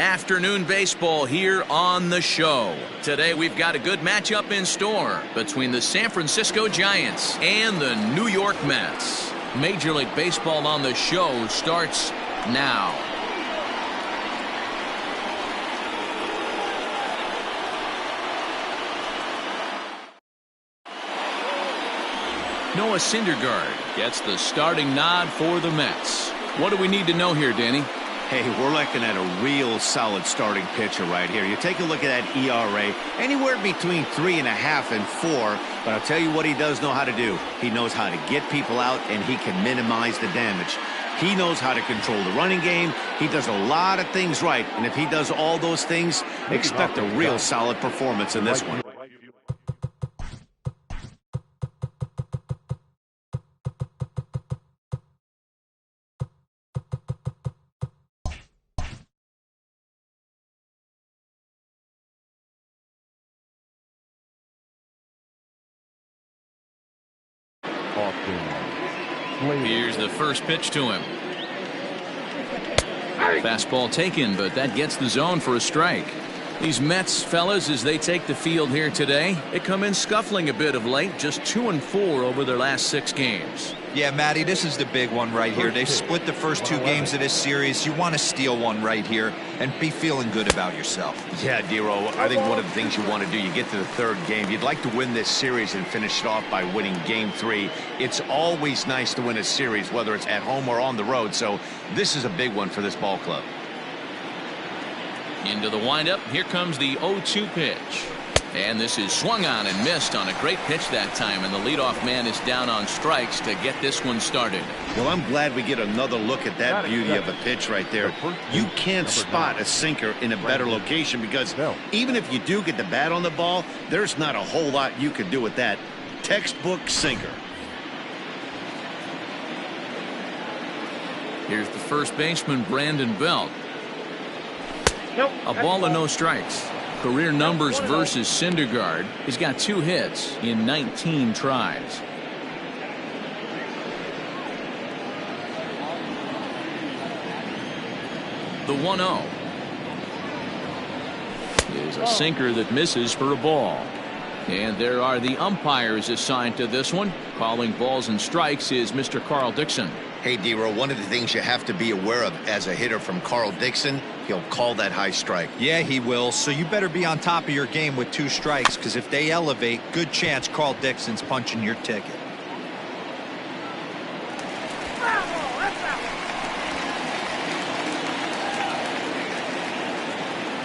Afternoon baseball here on the show. Today we've got a good matchup in store between the San Francisco Giants and the New York Mets. Major League Baseball on the show starts now. Noah Syndergaard gets the starting nod for the Mets. What do we need to know here, Danny? Hey, we're looking at a real solid starting pitcher right here. You take a look at that ERA, anywhere between 3.5 and 4. But I'll tell you what he does know how to do. He knows how to get people out, and he can minimize the damage. He knows how to control the running game. He does a lot of things right. And if he does all those things, expect a real solid performance in this one. Here's the first pitch to him. Fastball taken, but that gets the zone for a strike. These Mets fellas, as they take the field here today, they come in scuffling a bit of late, just 2-4 over their last 6 games. Yeah, Matty, this is the big one right here. They've split the first 2 games of this series. You want to steal one right here and be feeling good about yourself. Yeah, Dero, I think one of the things you want to do, you get to the 3rd game, you'd like to win this series and finish it off by winning game 3. It's always nice to win a series, whether it's at home or on the road, so this is a big one for this ball club. Into the windup, here comes the 0-2 pitch. And this is swung on and missed on a great pitch that time, and the leadoff man is down on strikes to get this one started. Well, I'm glad we get another look at that beauty of a pitch right there. You can't spot a sinker in a better location because even if you do get the bat on the ball, there's not a whole lot you can do with that. Textbook sinker. Here's the first baseman, Brandon Belt. A ball and no strikes. Career numbers versus Syndergaard. He's got 2 hits in 19 tries. The 1-0 is a sinker that misses for a ball. And there are the umpires assigned to this one. Calling balls and strikes is Mr. Carl Dixon. Hey, Dero, one of the things you have to be aware of as a hitter from Carl Dixon, he'll call that high strike. Yeah, he will. So you better be on top of your game with 2 strikes, because if they elevate, good chance Carl Dixon's punching your ticket.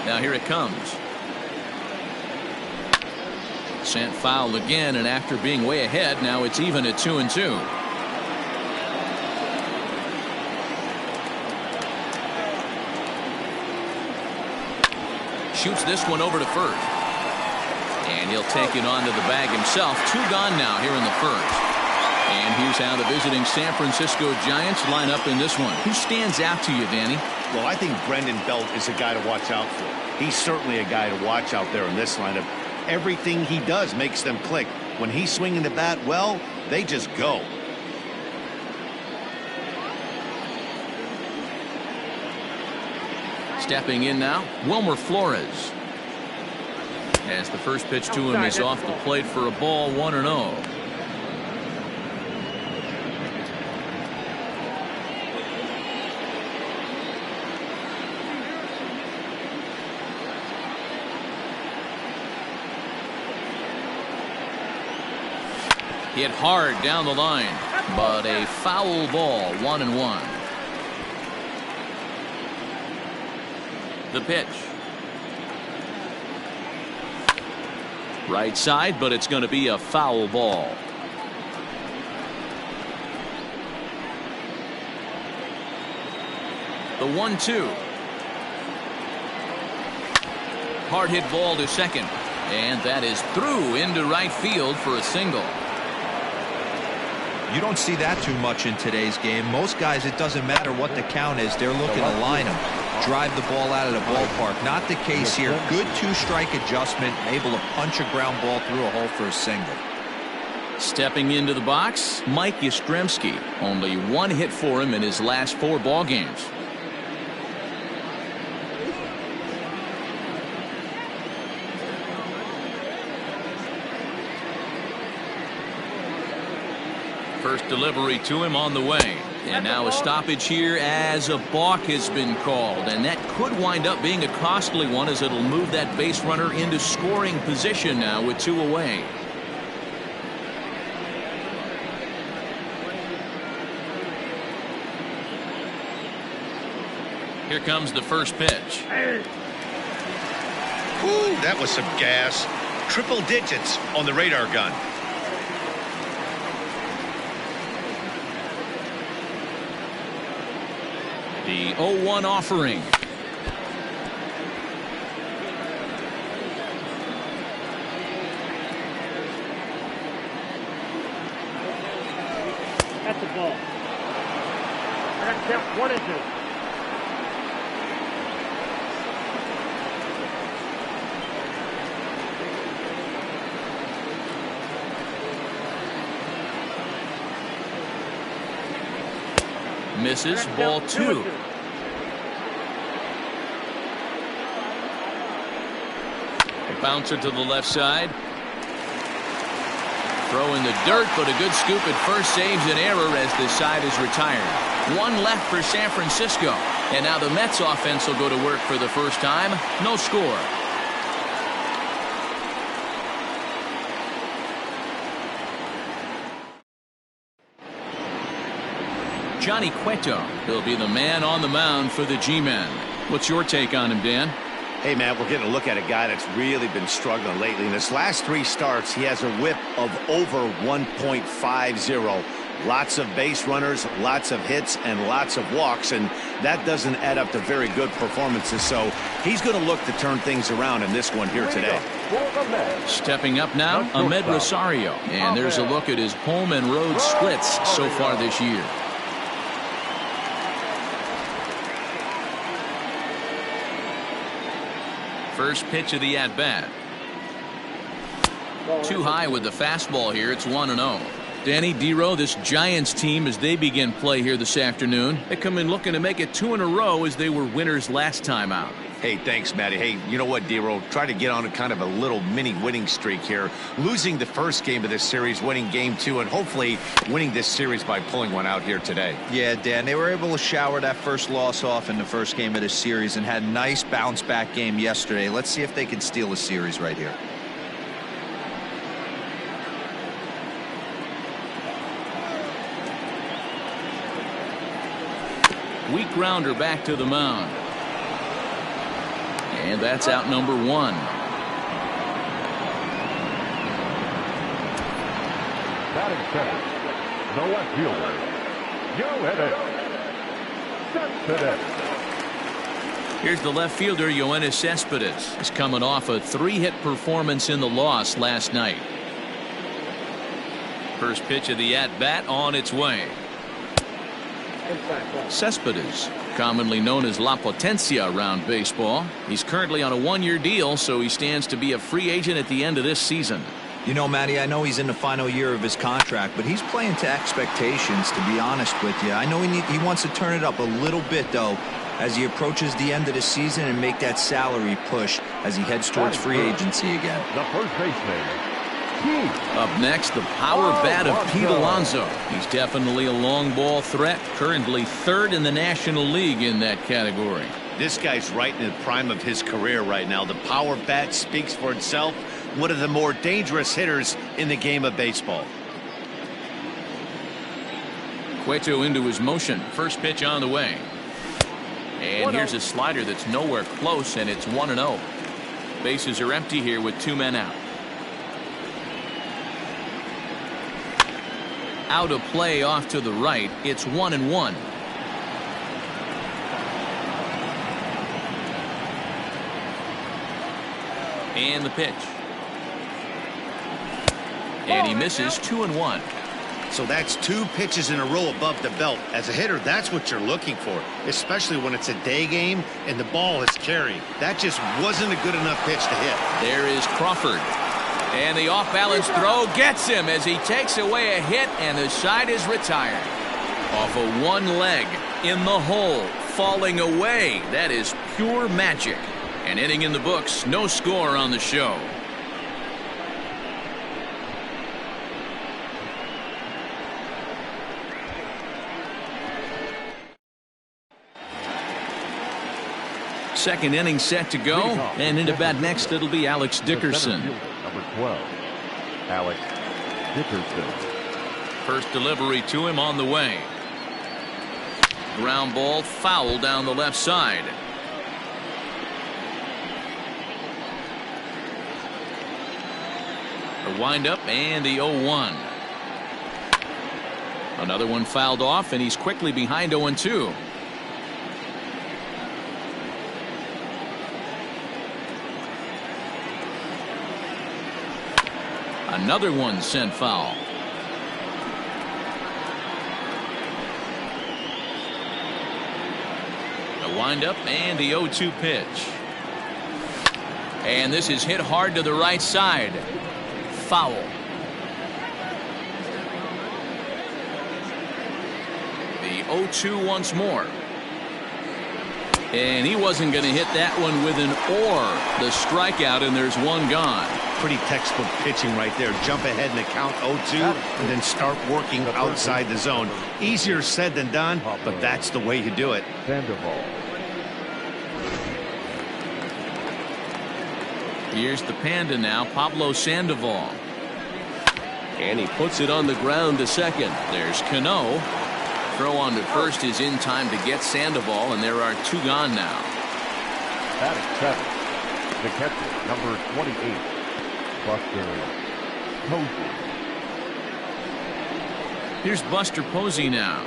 Now here it comes. Sent foul again, and after being way ahead, now it's even at 2-2. Shoots this one over to first. And he'll take it onto the bag himself. 2 gone now here in the first. And here's how the visiting San Francisco Giants line up in this one. Who stands out to you, Danny? Well, I think Brandon Belt is a guy to watch out for. He's certainly a guy to watch out there in this lineup. Everything he does makes them click. When he's swinging the bat, well, they just go. Stepping in now, Wilmer Flores. As the first pitch to him is off the plate for a ball, 1-0. Hit hard down the line, but a foul ball, 1-1. The pitch. Right side, but it's going to be a foul ball. The 1-2. Hard hit ball to second. And that is through into right field for a single. You don't see that too much in today's game. Most guys, it doesn't matter what the count is. They're looking to line them, drive the ball out of the ballpark. Not the case here. Good 2-strike adjustment, able to punch a ground ball through a hole for a single. Stepping into the box, Mike Yastrzemski. Only 1 hit for him in his last 4 ball games. First delivery to him on the way. And now a stoppage here as a balk has been called. And that could wind up being a costly one, as it'll move that base runner into scoring position now with 2 away. Here comes the first pitch. Ooh, that was some gas. Triple digits on the radar gun. The 0-1 offering. That's the ball. I got to count 1 and 2. Misses, ball 2. A bouncer to the left side. Throw in the dirt, but a good scoop at first saves an error as this side is retired. 1 left for San Francisco. And now the Mets offense will go to work for the first time. No score. Johnny Cueto. He'll be the man on the mound for the G-Men. What's your take on him, Dan? Hey, man, we're getting a look at a guy that's really been struggling lately. In his last 3 starts, he has a whip of over 1.50. Lots of base runners, lots of hits, and lots of walks, and that doesn't add up to very good performances. So he's going to look to turn things around in this one here today. Stepping up now, Ahmed Rosario. And there's a look at his home and road splits so far this year. First pitch of the at-bat. Too high with the fastball here. It's 1-0. Danny Dero, this Giants team, as they begin play here this afternoon, they come in looking to make it 2 in a row as they were winners last time out. Hey, thanks, Matty. Hey, you know what, Dero? Try to get on a kind of a little mini winning streak here. Losing the first game of this series, winning game 2, and hopefully winning this series by pulling one out here today. Yeah, Dan, they were able to shower that first loss off in the first game of this series and had a nice bounce-back game yesterday. Let's see if they can steal a series right here. Weak grounder back to the mound. And that's out number 1. Batting center, the left fielder, Yoenis Cespedes. Here's the left fielder, Yoenis Cespedes. He's coming off a 3-hit performance in the loss last night. First pitch of the at-bat on its way. Cespedes, commonly known as La Potencia around baseball. He's currently on a 1-year deal, so he stands to be a free agent at the end of this season. You know, Matty, I know he's in the final year of his contract, but he's playing to expectations, to be honest with you. I know he wants to turn it up a little bit, though, as he approaches the end of the season and make that salary push as he heads towards free agency again. The first baseman. Up next, the power bat of Pete Alonso. He's definitely a long ball threat, currently 3rd in the National League in that category. This guy's right in the prime of his career right now. The power bat speaks for itself. One of the more dangerous hitters in the game of baseball. Cueto into his motion. First pitch on the way. And here's a slider that's nowhere close, and it's 1-0. Bases are empty here with 2 men out. Out of play off to the right. It's 1-1. And the pitch. And he misses 2-1. So that's 2 pitches in a row above the belt. As a hitter, that's what you're looking for, especially when it's a day game and the ball is carried. That just wasn't a good enough pitch to hit. There is Crawford. And the off-balance throw gets him as he takes away a hit, and the side is retired. Off of 1 leg, in the hole, falling away. That is pure magic. An inning in the books, no score on the show. second inning set to go, and into bat next it'll be Alex Dickerson. Number 12, Alex Dickerson. First delivery to him on the way. Ground ball foul down the left side. The windup and the 0-1. Another one fouled off, and he's quickly behind 0-2. Another one sent foul. The windup and the 0-2 pitch. And this is hit hard to the right side. Foul. The 0-2 once more. And he wasn't going to hit that one with an or. The strikeout, and there's one gone. Pretty textbook pitching right there. Jump ahead in the count 0-2 and then start working outside the zone. Easier said than done, but that's the way you do it. Sandoval. Here's the Panda now, Pablo Sandoval. And he puts it on the ground to second. There's Cano. Throw on to first is in time to get Sandoval, and there are two gone now. Batting seventh, the catcher, number 28, Buster Posey. Here's Buster Posey now.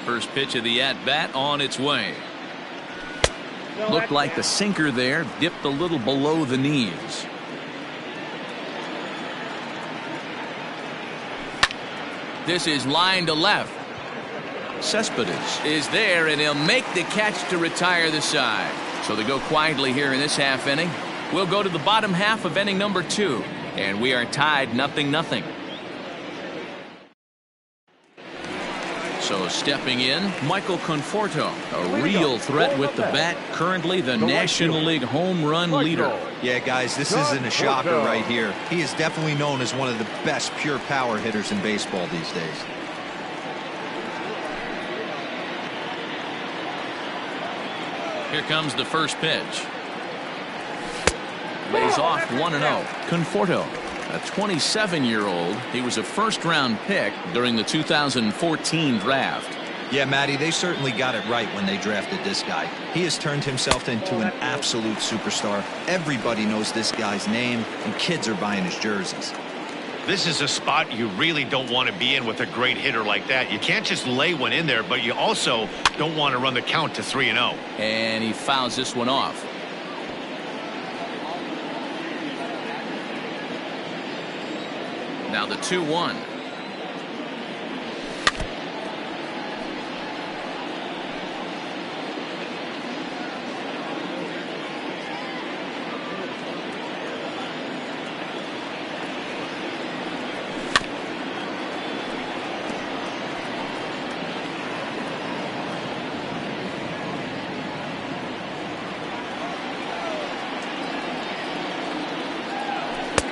First pitch of the at-bat on its way. Looked like the sinker there, dipped a little below the knees. This is line to left. Cespedes is there, and he'll make the catch to retire the side. So they go quietly here in this half inning. We'll go to the bottom half of inning number 2, and we are tied 0-0. So stepping in, Michael Conforto, a real threat with the bat, currently the National League home run leader. Yeah, guys, this isn't a shocker right here. He is definitely known as one of the best pure power hitters in baseball these days. Here comes the first pitch. Lays off 1-0. Conforto, a 27-year-old. He was a first-round pick during the 2014 draft. Yeah, Matty, they certainly got it right when they drafted this guy. He has turned himself into an absolute superstar. Everybody knows this guy's name, and kids are buying his jerseys. This is a spot you really don't want to be in with a great hitter like that. You can't just lay one in there, but you also don't want to run the count to 3-0. And he fouls this one off. Now the 2-1.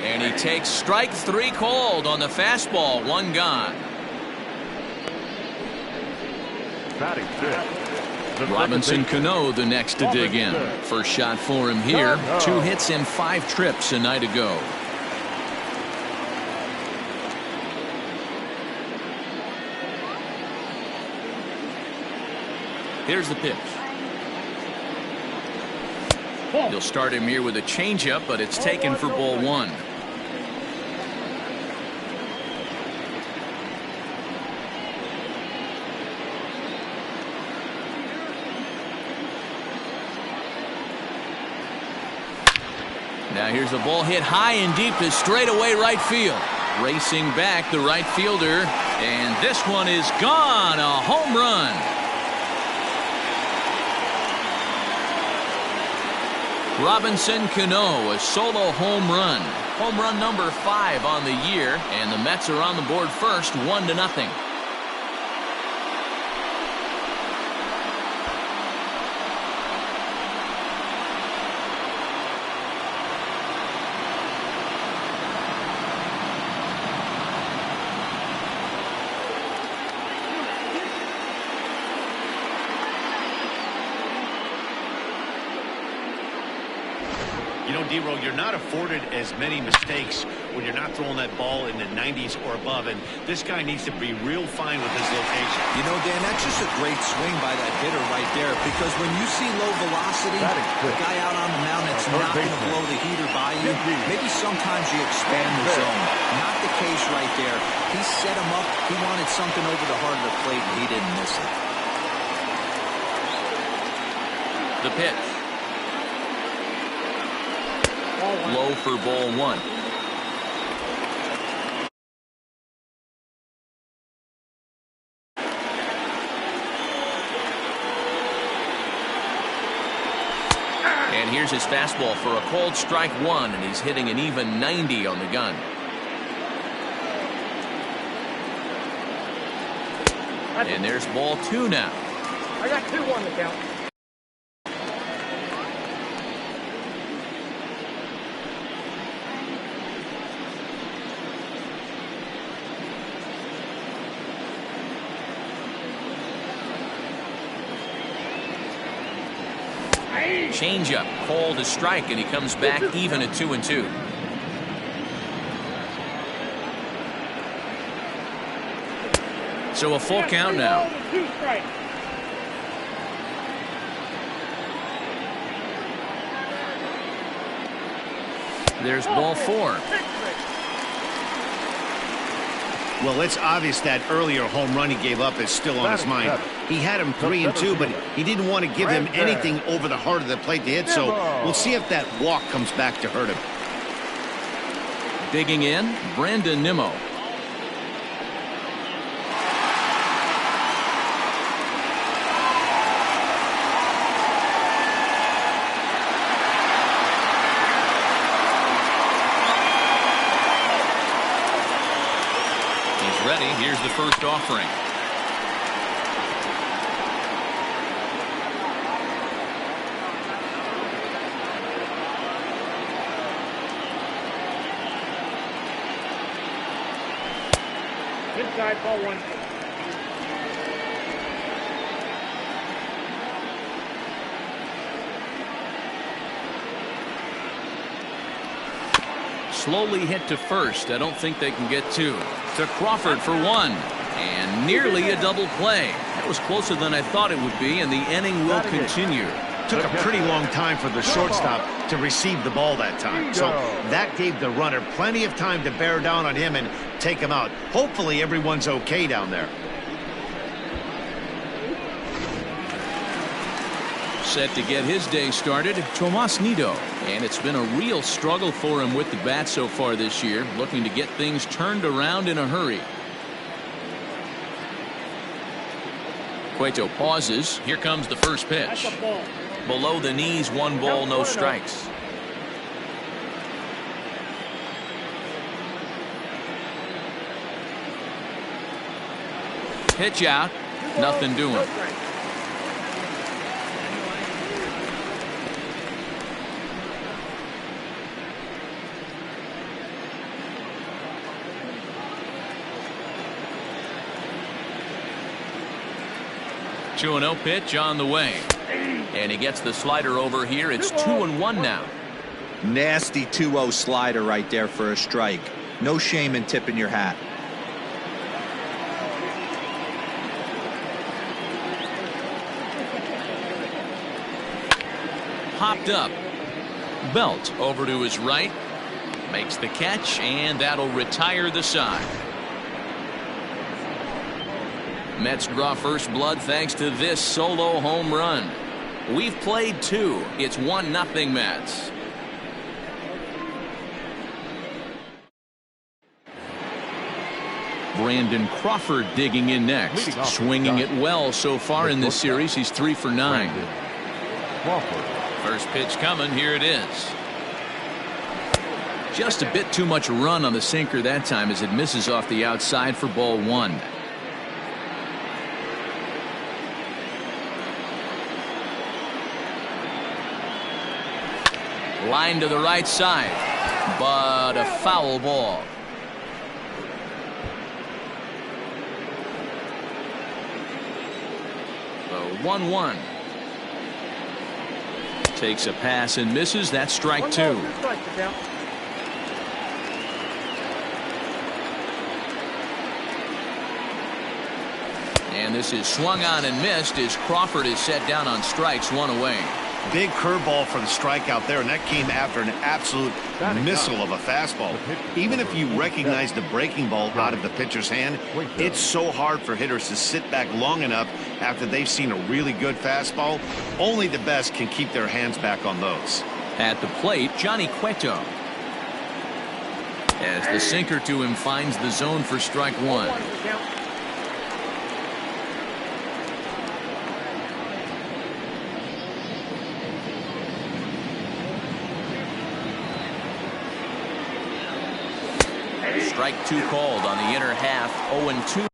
And he takes strike 3 called on the fastball. 1 gone. Batting fifth, Robinson Cano the next to dig in. First shot for him here. 2 hits and 5 trips a night ago. Here's the pitch. He'll start him here with a changeup, but it's taken for ball 1. Now here's a ball hit high and deep to straightaway right field. Racing back the right fielder, and this one is gone. A home run. Robinson Cano, a solo home run. Home run number 5 on the year, and the Mets are on the board first, 1-0. You know, D-Row, you're not afforded as many mistakes when you're not throwing that ball in the 90s or above, and this guy needs to be real fine with his location. You know, Dan, that's just a great swing by that hitter right there, because when you see low velocity, the guy out on the mound that's not going to blow the heater by you, maybe sometimes you expand the zone. Not the case right there. He set him up. He wanted something over the heart of the plate, and he didn't miss it. The pitch. Low for ball one. And here's his fastball for a called strike one, and he's hitting an even 90 on the gun. And there's ball two now. I got 2-1 to count. Changeup called a strike, and he comes back even at 2-2. So a full count now. There's ball four. Well, it's obvious that earlier home run he gave up is still on his mind. He had him 3-2, but he didn't want to give him anything over the heart of the plate to hit, so we'll see if that walk comes back to hurt him. Digging in, Brandon Nimmo. Ready. Here's the first offering. Inside, ball one. Slowly hit to first. I don't think they can get two. To Crawford for one. And nearly a double play. That was closer than I thought it would be, and the inning will continue. Took a pretty long time for the shortstop to receive the ball that time. So that gave the runner plenty of time to bear down on him and take him out. Hopefully everyone's okay down there. Set to get his day started, Tomas Nido. And it's been a real struggle for him with the bat so far this year, looking to get things turned around in a hurry. Cueto pauses. Here comes the first pitch. Below the knees, 1 ball, no strikes. Pitch out, nothing doing. Two 2-0 pitch on the way. And he gets the slider over here. It's 2-1 now. Nasty 2-0 slider right there for a strike. No shame in tipping your hat. Popped up. Belt over to his right. Makes the catch, and that'll retire the side. Mets draw first blood thanks to this solo home run. We've played 2. It's 1-0 Mets. Brandon Crawford digging in next. Swinging it well so far in this series. He's 3 for 9. First pitch coming. Here it is. Just a bit too much run on the sinker that time as it misses off the outside for ball 1. Line to the right side, but a foul ball. The 1-1. Takes a pass and misses. That's strike 2. And this is swung on and missed as Crawford is set down on strikes, 1 away. Big curveball for the strikeout there, and that came after an absolute missile of a fastball. Even if you recognize the breaking ball out of the pitcher's hand, it's so hard for hitters to sit back long enough after they've seen a really good fastball. Only the best can keep their hands back on those. At the plate, Johnny Cueto. As the sinker to him finds the zone for strike 1. Strike 2 called on the inner half. 0-2.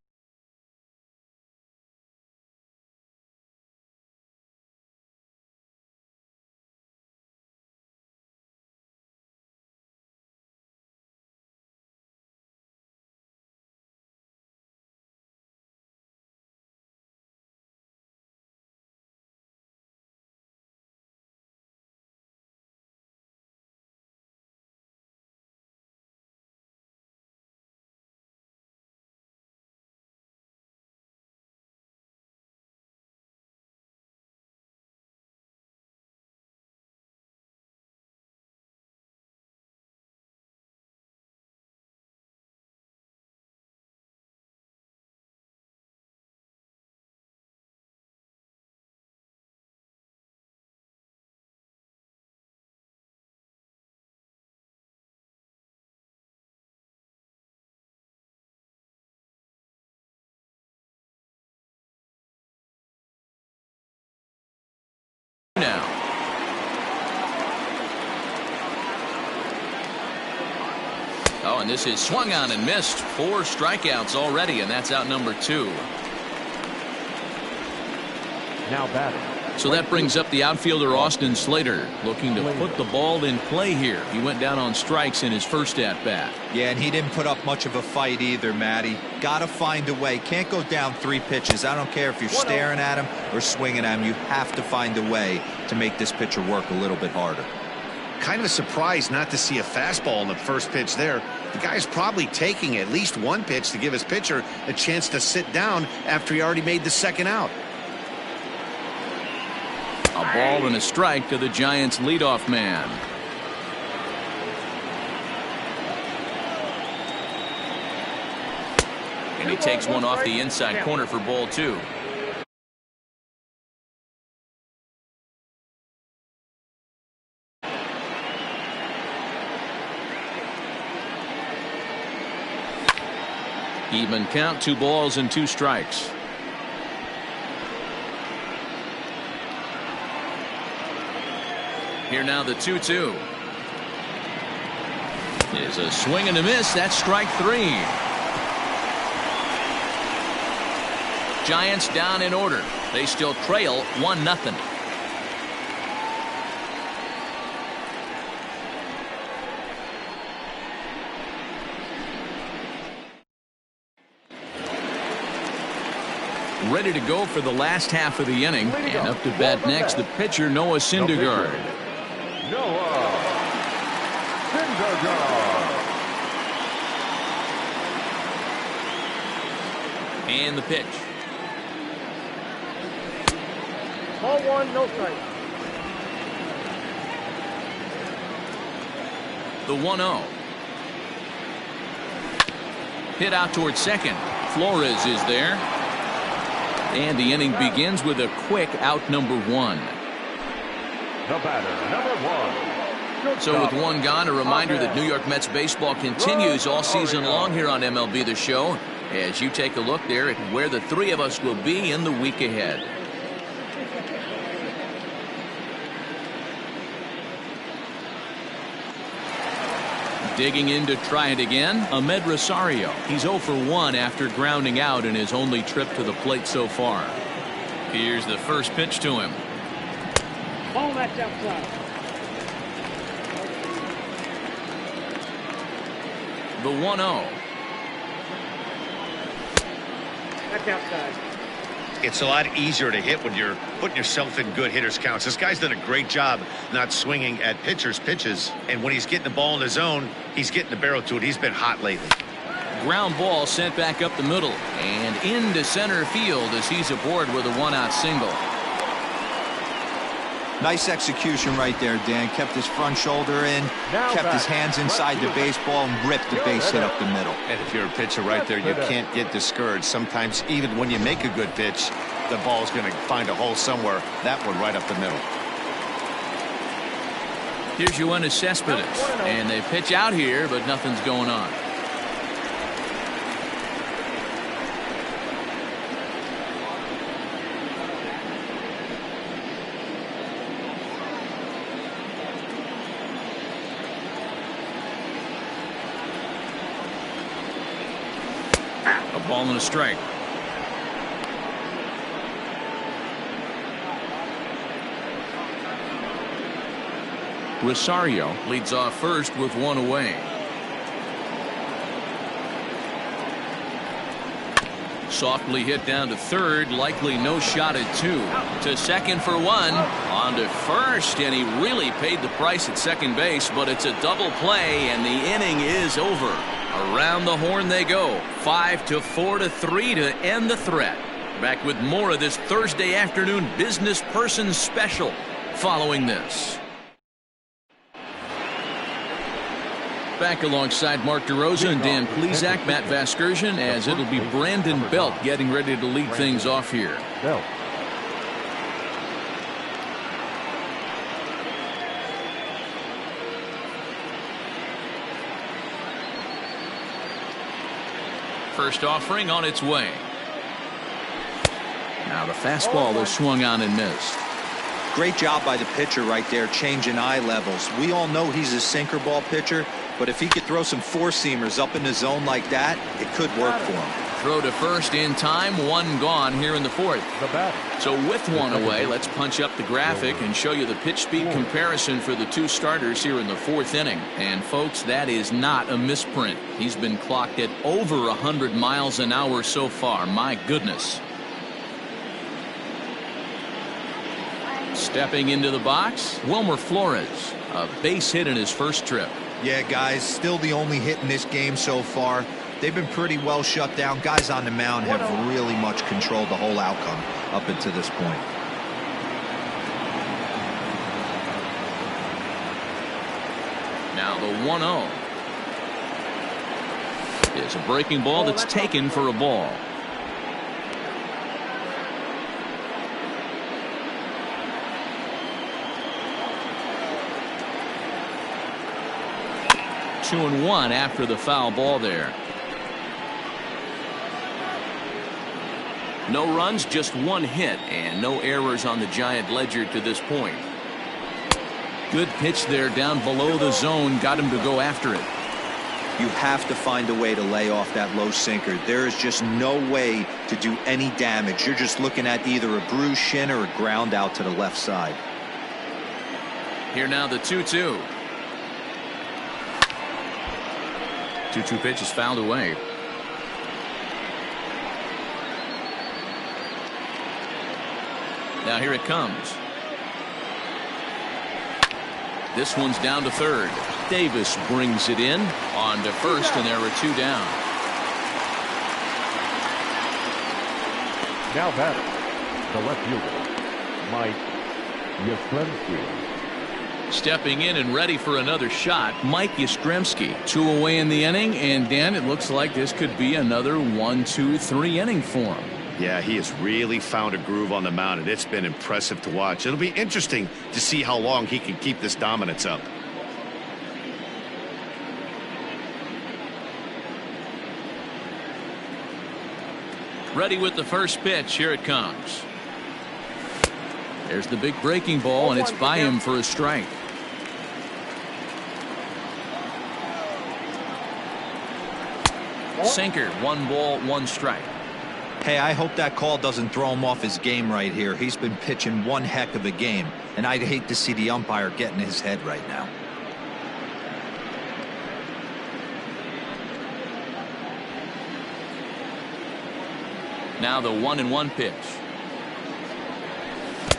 Now. Oh, and this is swung on and missed. 4 strikeouts already, and that's out number 2. Now batting. So that brings up the outfielder Austin Slater, looking to put the ball in play here. He went down on strikes in his first at-bat. Yeah, and he didn't put up much of a fight either, Matty. Got to find a way. Can't go down 3 pitches. I don't care if you're staring at him or swinging at him. You have to find a way to make this pitcher work a little bit harder. Kind of a surprise not to see a fastball in the first pitch there. The guy's probably taking at least 1 pitch to give his pitcher a chance to sit down after he already made the second out. A ball and a strike to the Giants' leadoff man. And he takes one off the inside corner for ball 2. Even count, 2 balls and 2 strikes. Here now the 2-2. Is a swing and a miss. That's strike 3. Giants down in order. They still trail 1-0. Ready to go for the last half of the inning. And up to bat next, the pitcher, Noah Syndergaard. Noah Syndergaard. And the pitch. Ball 1, no strike. The 1-0. Hit out towards second. Flores is there. And the inning begins with a quick out number 1. The batter, number 1. So with 1 gone, a reminder that New York Mets baseball continues all season long here on MLB The Show, as you take a look there at where the 3 of us will be in the week ahead. Digging in to try it again, Ahmed Rosario. He's 0 for 1 after grounding out in his only trip to the plate so far. Here's the first pitch to him. Ball match outside. The 1-0. That's outside. It's a lot easier to hit when you're putting yourself in good hitters counts. This guy's done a great job not swinging at pitchers' pitches. And when he's getting the ball in the zone, he's getting the barrel to it. He's been hot lately. Ground ball sent back up the middle and into center field as he's aboard with a one-out single. Nice execution right there, Dan. Kept his front shoulder in, kept his hands inside the baseball, and ripped the base hit up the middle. And if you're a pitcher right there, you can't get discouraged. Sometimes even when you make a good pitch, the ball's going to find a hole somewhere. That one right up the middle. Here's Yoenis Cespedes, and they pitch out here, but nothing's going on. A ball and a strike. Rosario leads off first with one away. Softly hit down to third, likely no shot at two. To second for one, on to first, and he really paid the price at second base, but it's a double play, and the inning is over. Around the horn they go. 5-4-3 to end the threat. Back with more of this Thursday afternoon business person special following this. Back alongside Mark DeRosa and Dan Plesac, Matt Vasgersian, as it'll be Brandon Belt getting ready to lead things off here. Belt. First offering on its way. Now the fastball is swung on and missed. Great job by the pitcher right there, changing eye levels. We all know he's a sinker ball pitcher, but if he could throw some four-seamers up in the zone like that, it could work for him. Throw to first in time, one gone here in the fourth. So with one away, let's punch up the graphic and show you the pitch speed comparison for the two starters here in the fourth inning. And folks, that is not a misprint. He's been clocked at over 100 miles an hour so far. My goodness. Stepping into the box, Wilmer Flores, a base hit in his first trip. Yeah, guys, still the only hit in this game so far. They've been pretty well shut down. Guys on the mound have really much controlled the whole outcome up until this point. Now the 1-0 is a breaking ball that's taken for a ball. Two and one after the foul ball there. No runs, just one hit, and no errors on the Giant ledger to this point. Good pitch there down below the zone, got him to go after it. You have to find a way to lay off that low sinker. There is just no way to do any damage. You're just looking at either a bruised shin or a ground out to the left side. Here now the 2-2. 2-2 pitch is fouled away. Now here it comes. This one's down to third. Davis brings it in on to first, and there are two down. Now batting, the left fielder, Mike Yastrzemski. Stepping in and ready for another shot, Mike Yastrzemski. Two away in the inning, and Dan, it looks like this could be another 1-2-3 inning for him. Yeah, he has really found a groove on the mound, and it's been impressive to watch. It'll be interesting to see how long he can keep this dominance up. Ready with the first pitch. Here it comes. There's the big breaking ball, and it's by him for a strike. Sinker, 1 ball, 1 strike. Hey, I hope that call doesn't throw him off his game right here. He's been pitching one heck of a game, and I'd hate to see the umpire get in his head right now. Now the 1-1 pitch.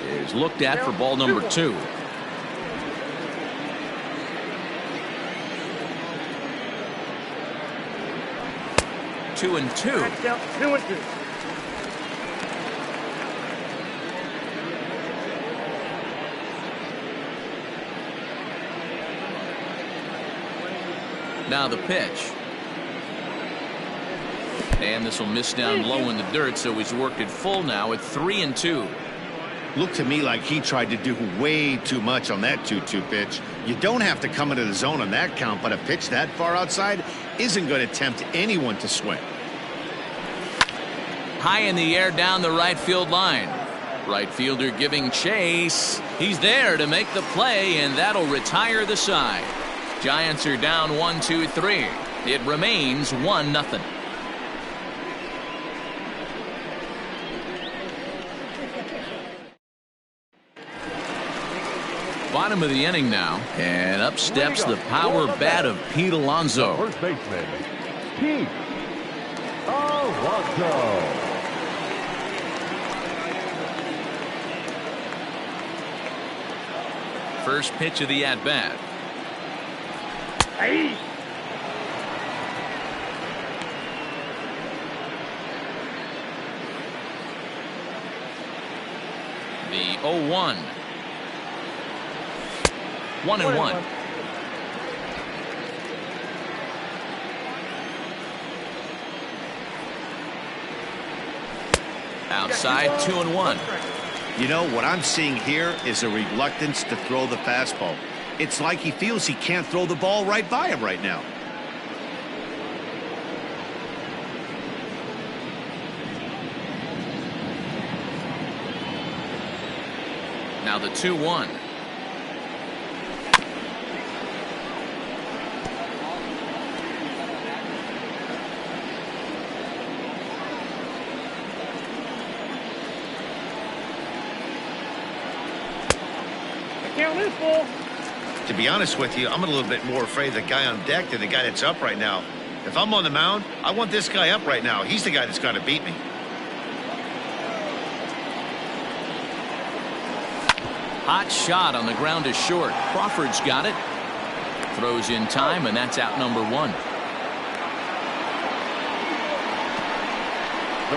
is looked at for ball number 2. Two and two. 2-2. Now the pitch. And this will miss down low in the dirt, so he's worked it full now at 3-2. Looked to me like he tried to do way too much on that 2-2 pitch. You don't have to come into the zone on that count, but a pitch that far outside isn't going to tempt anyone to swing. High in the air down the right field line. Right fielder giving chase. He's there to make the play, and that'll retire the side. Giants are down 1-2-3. It remains 1-0. Bottom of the inning now, and up steps the power bat of Pete Alonso. First baseman, Pete Alonso. First pitch of the at-bat. Hey. The 0-1. 1-1. Outside, 2-1. You know, what I'm seeing here is a reluctance to throw the fastball. It's like he feels he can't throw the ball right by him right now. Now the 2-1. To be honest with you, I'm a little bit more afraid of the guy on deck than the guy that's up right now. If I'm on the mound, I want this guy up right now. He's the guy that's got to beat me. Hot shot on the ground is short. Crawford's got it. Throws in time, and that's out number 1. The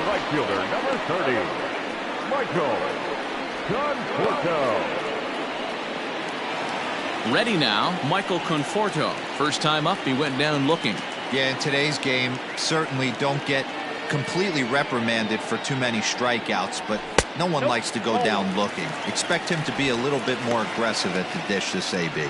right fielder, number 30, Michael Conforto. Ready now, Michael Conforto. First time up, he went down looking. Yeah, in today's game, certainly don't get completely reprimanded for too many strikeouts, but no one likes to go down looking. Expect him to be a little bit more aggressive at the dish this AB.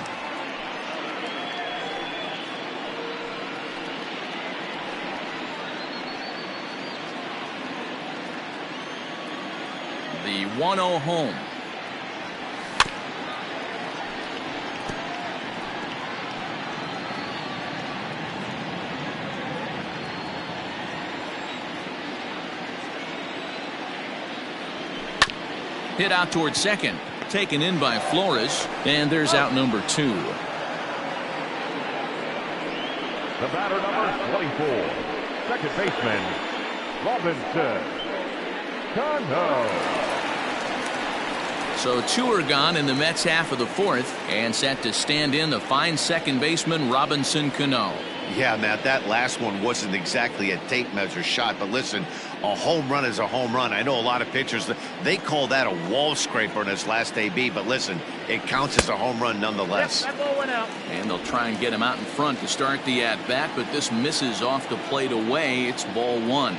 The 1-0 home. Hit out towards second. Taken in by Flores. And there's out number 2. The batter, number 24, second baseman, Robinson Cano. So 2 are gone in the Mets half of the 4th. And set to stand in the fine second baseman Robinson Cano. Yeah, Matt, that last one wasn't exactly a tape measure shot, but listen, a home run is a home run. I know a lot of pitchers, they call that a wall scraper in his last AB, but listen, it counts as a home run nonetheless. That ball went out. And they'll try and get him out in front to start the at-bat, but this misses off the plate away. It's ball 1.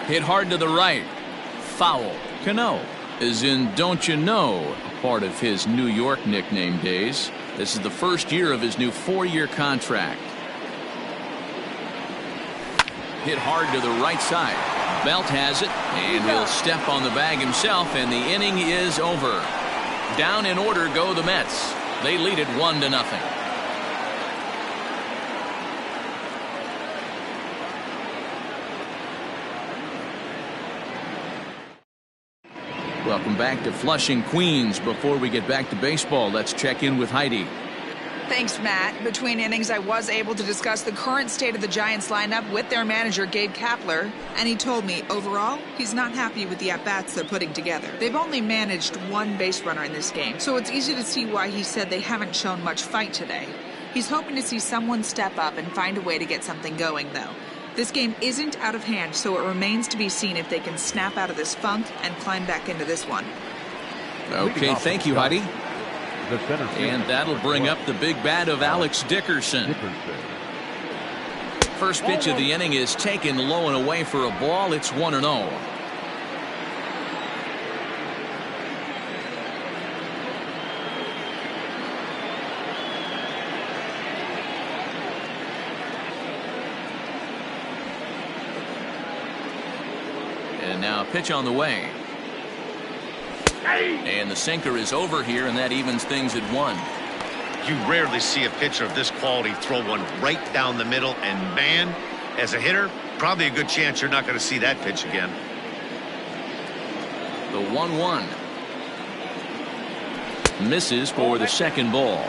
Hit hard to the right. Foul. Cano is in Don't You Know, part of his New York nickname days. This is the first year of his new 4-year contract. Hit hard to the right side. Belt has it, and he'll step on the bag himself, and the inning is over. Down in order go the Mets. They lead it 1-0. Welcome back to Flushing, Queens. Before we get back to baseball, let's check in with Heidi. Thanks, Matt. Between innings, I was able to discuss the current state of the Giants lineup with their manager, Gabe Kapler, and he told me, overall, he's not happy with the at-bats they're putting together. They've only managed one base runner in this game, so it's easy to see why he said they haven't shown much fight today. He's hoping to see someone step up and find a way to get something going, though. This game isn't out of hand, so it remains to be seen if they can snap out of this funk and climb back into this one. Okay, thank you, Heidi. And that'll bring up the big bat of Alex Dickerson. First pitch of the inning is taken low and away for a ball. It's 1-0. And now a pitch on the way. And the sinker is over here, and that evens things at 1. You rarely see a pitcher of this quality throw one right down the middle, and man, as a hitter, probably a good chance you're not going to see that pitch again. The 1-1. Misses for the second ball.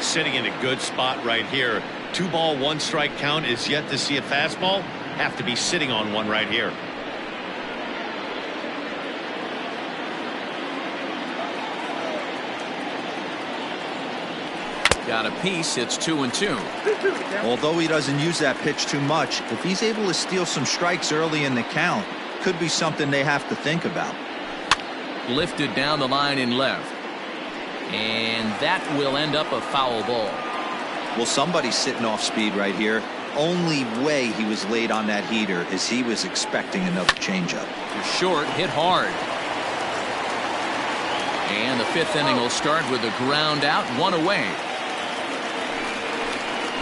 Sitting in a good spot right here. 2-ball, 1-strike count is yet to see a fastball. Have to be sitting on one right here. Got a piece. It's 2-2. Although he doesn't use that pitch too much, if he's able to steal some strikes early in the count, could be something they have to think about. Lifted down the line in left. And that will end up a foul ball. Well, somebody's sitting off speed right here. Only way he was late on that heater is he was expecting another changeup. Short, hit hard. And the 5th inning will start with a ground out, 1 away.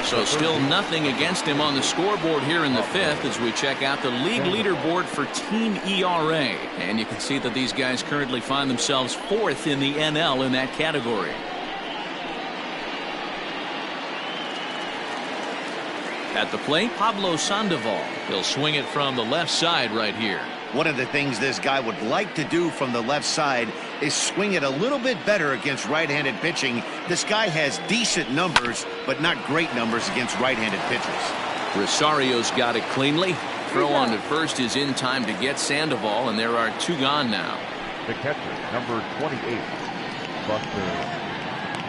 So still nothing against him on the scoreboard here in the 5th as we check out the league leaderboard for team ERA. And you can see that these guys currently find themselves 4th in the NL in that category. At the plate, Pablo Sandoval. He'll swing it from the left side right here. One of the things this guy would like to do from the left side is swing it a little bit better against right-handed pitching. This guy has decent numbers, but not great numbers against right-handed pitchers. Rosario's got it cleanly. Throw on to first is in time to get Sandoval, and there are 2 gone now. The catcher, number 28, Buster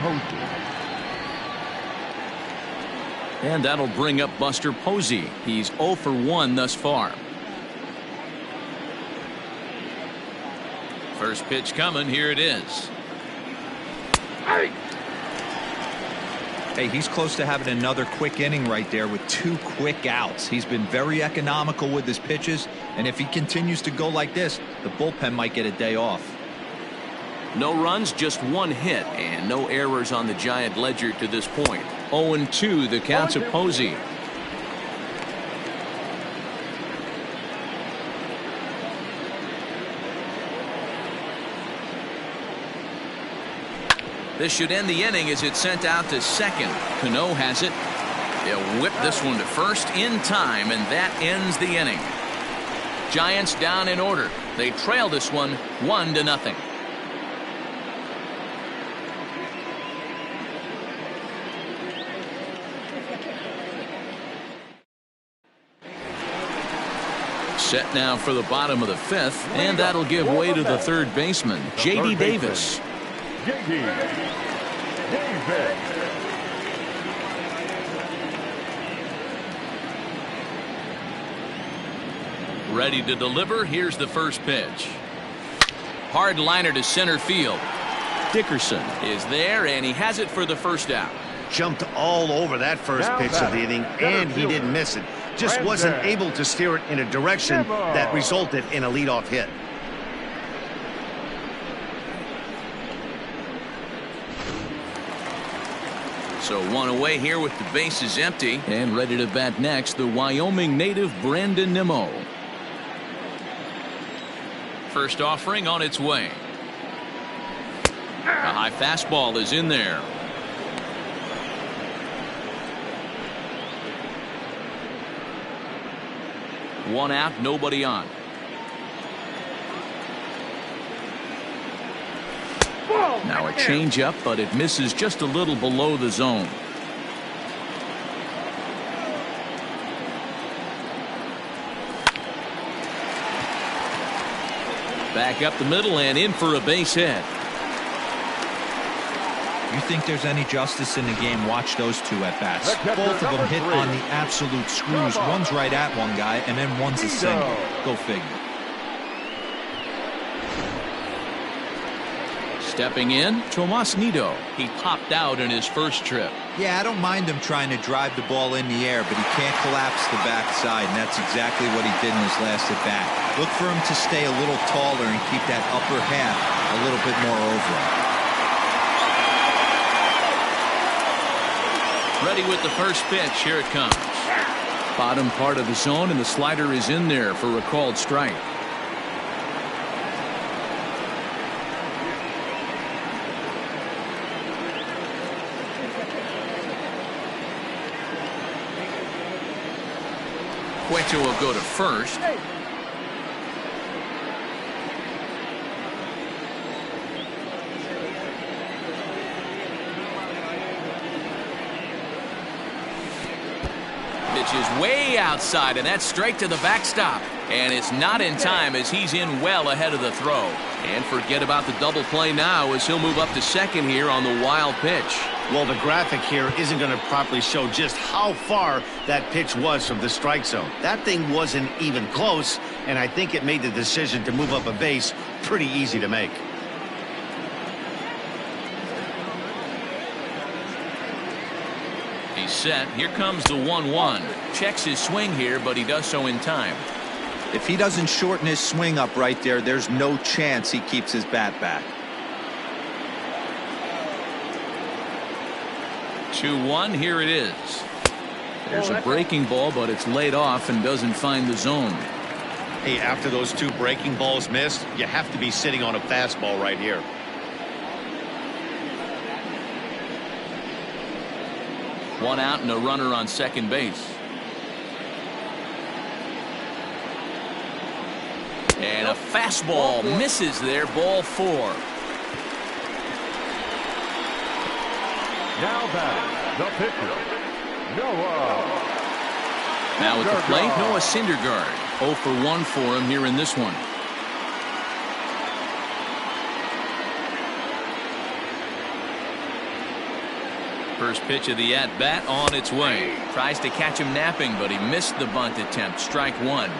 Posey. And that'll bring up Buster Posey. He's 0 for 1 thus far. First pitch coming. Here it is. Hey, he's close to having another quick inning right there with 2 quick outs. He's been very economical with his pitches, and if he continues to go like this, the bullpen might get a day off. No runs, just 1 hit, and no errors on the Giant ledger to this point. 0-2 the count to Posey. This should end the inning as it's sent out to second. Cano has it. They'll whip this one to first in time, and that ends the inning. Giants down in order. They trail this one 1-0. Set now for the bottom of the 5th, and that'll give way to the 3rd baseman, J.D. Davis. J.D. Davis. Ready to deliver. Here's the first pitch. Hard liner to center field. Dickerson is there, and he has it for the first out. Jumped all over that first pitch of the inning, and he didn't miss it. Just wasn't able to steer it in a direction that resulted in a leadoff hit. So 1 away here with the bases empty, and ready to bat next, the Wyoming native Brandon Nimmo. First offering on its way. A high fastball is in there. One out, nobody on. Now a changeup, but it misses just a little below the zone. Back up the middle and in for a base hit. You think there's any justice in the game? Watch those two at bats. Both of them hit on the absolute screws. One's right at one guy, and then one's a single. Go figure. Stepping in, Tomas Nido. He popped out in his first trip. Yeah, I don't mind him trying to drive the ball in the air, but he can't collapse the backside, and that's exactly what he did in his last at bat. Look for him to stay a little taller and keep that upper half a little bit more over him. Ready with the first pitch. Here it comes. Bottom part of the zone, and the slider is in there for a called strike. Cueto will go to first. Pitch is way outside, and that's straight to the backstop. And it's not in time as he's in well ahead of the throw. And forget about the double play now as he'll move up to second here on the wild pitch. Well, the graphic here isn't going to properly show just how far that pitch was from the strike zone. That thing wasn't even close, and I think it made the decision to move up a base pretty easy to make. He's set. Here comes the 1-1. Checks his swing here, but he does so in time. If he doesn't shorten his swing up right there, there's no chance he keeps his bat back. 2-1, here it is. There's a breaking ball, but it's laid off and doesn't find the zone. Hey, after those two breaking balls missed, you have to be sitting on a fastball right here. One out and a runner on second base. And a fastball misses there, ball 4. Now batting, the pitcher, Noah. Now at the plate, Noah Syndergaard. 0 for 1 for him here in this one. First pitch of the at-bat on its way. Tries to catch him napping, but he missed the bunt attempt. Strike 1.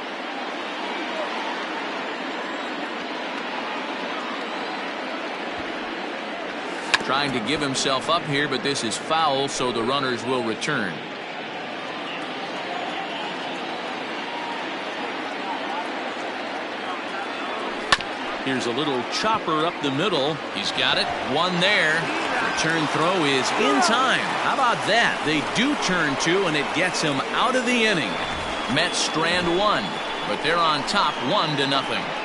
Trying to give himself up here, but this is foul, so the runners will return. Here's a little chopper up the middle. He's got it. One there. Return throw is in time. How about that? They do turn 2, and it gets him out of the inning. Mets strand 1, but they're on top 1-0.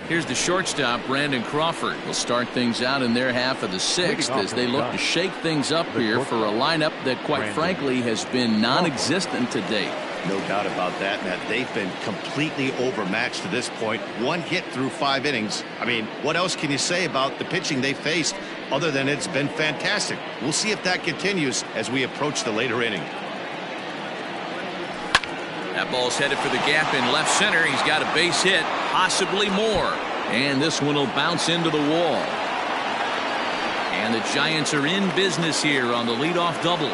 Here's the shortstop, Brandon Crawford. Will start things out in their half of the 6th as they look to shake things up here for a lineup that, quite frankly, has been non-existent to date. No doubt about that, Matt. They've been completely overmatched to this point. 1 hit through 5 innings. I mean, what else can you say about the pitching they faced other than it's been fantastic? We'll see if that continues as we approach the later inning. That ball's headed for the gap in left center. He's got a base hit, possibly more. And this one will bounce into the wall. And the Giants are in business here on the leadoff double.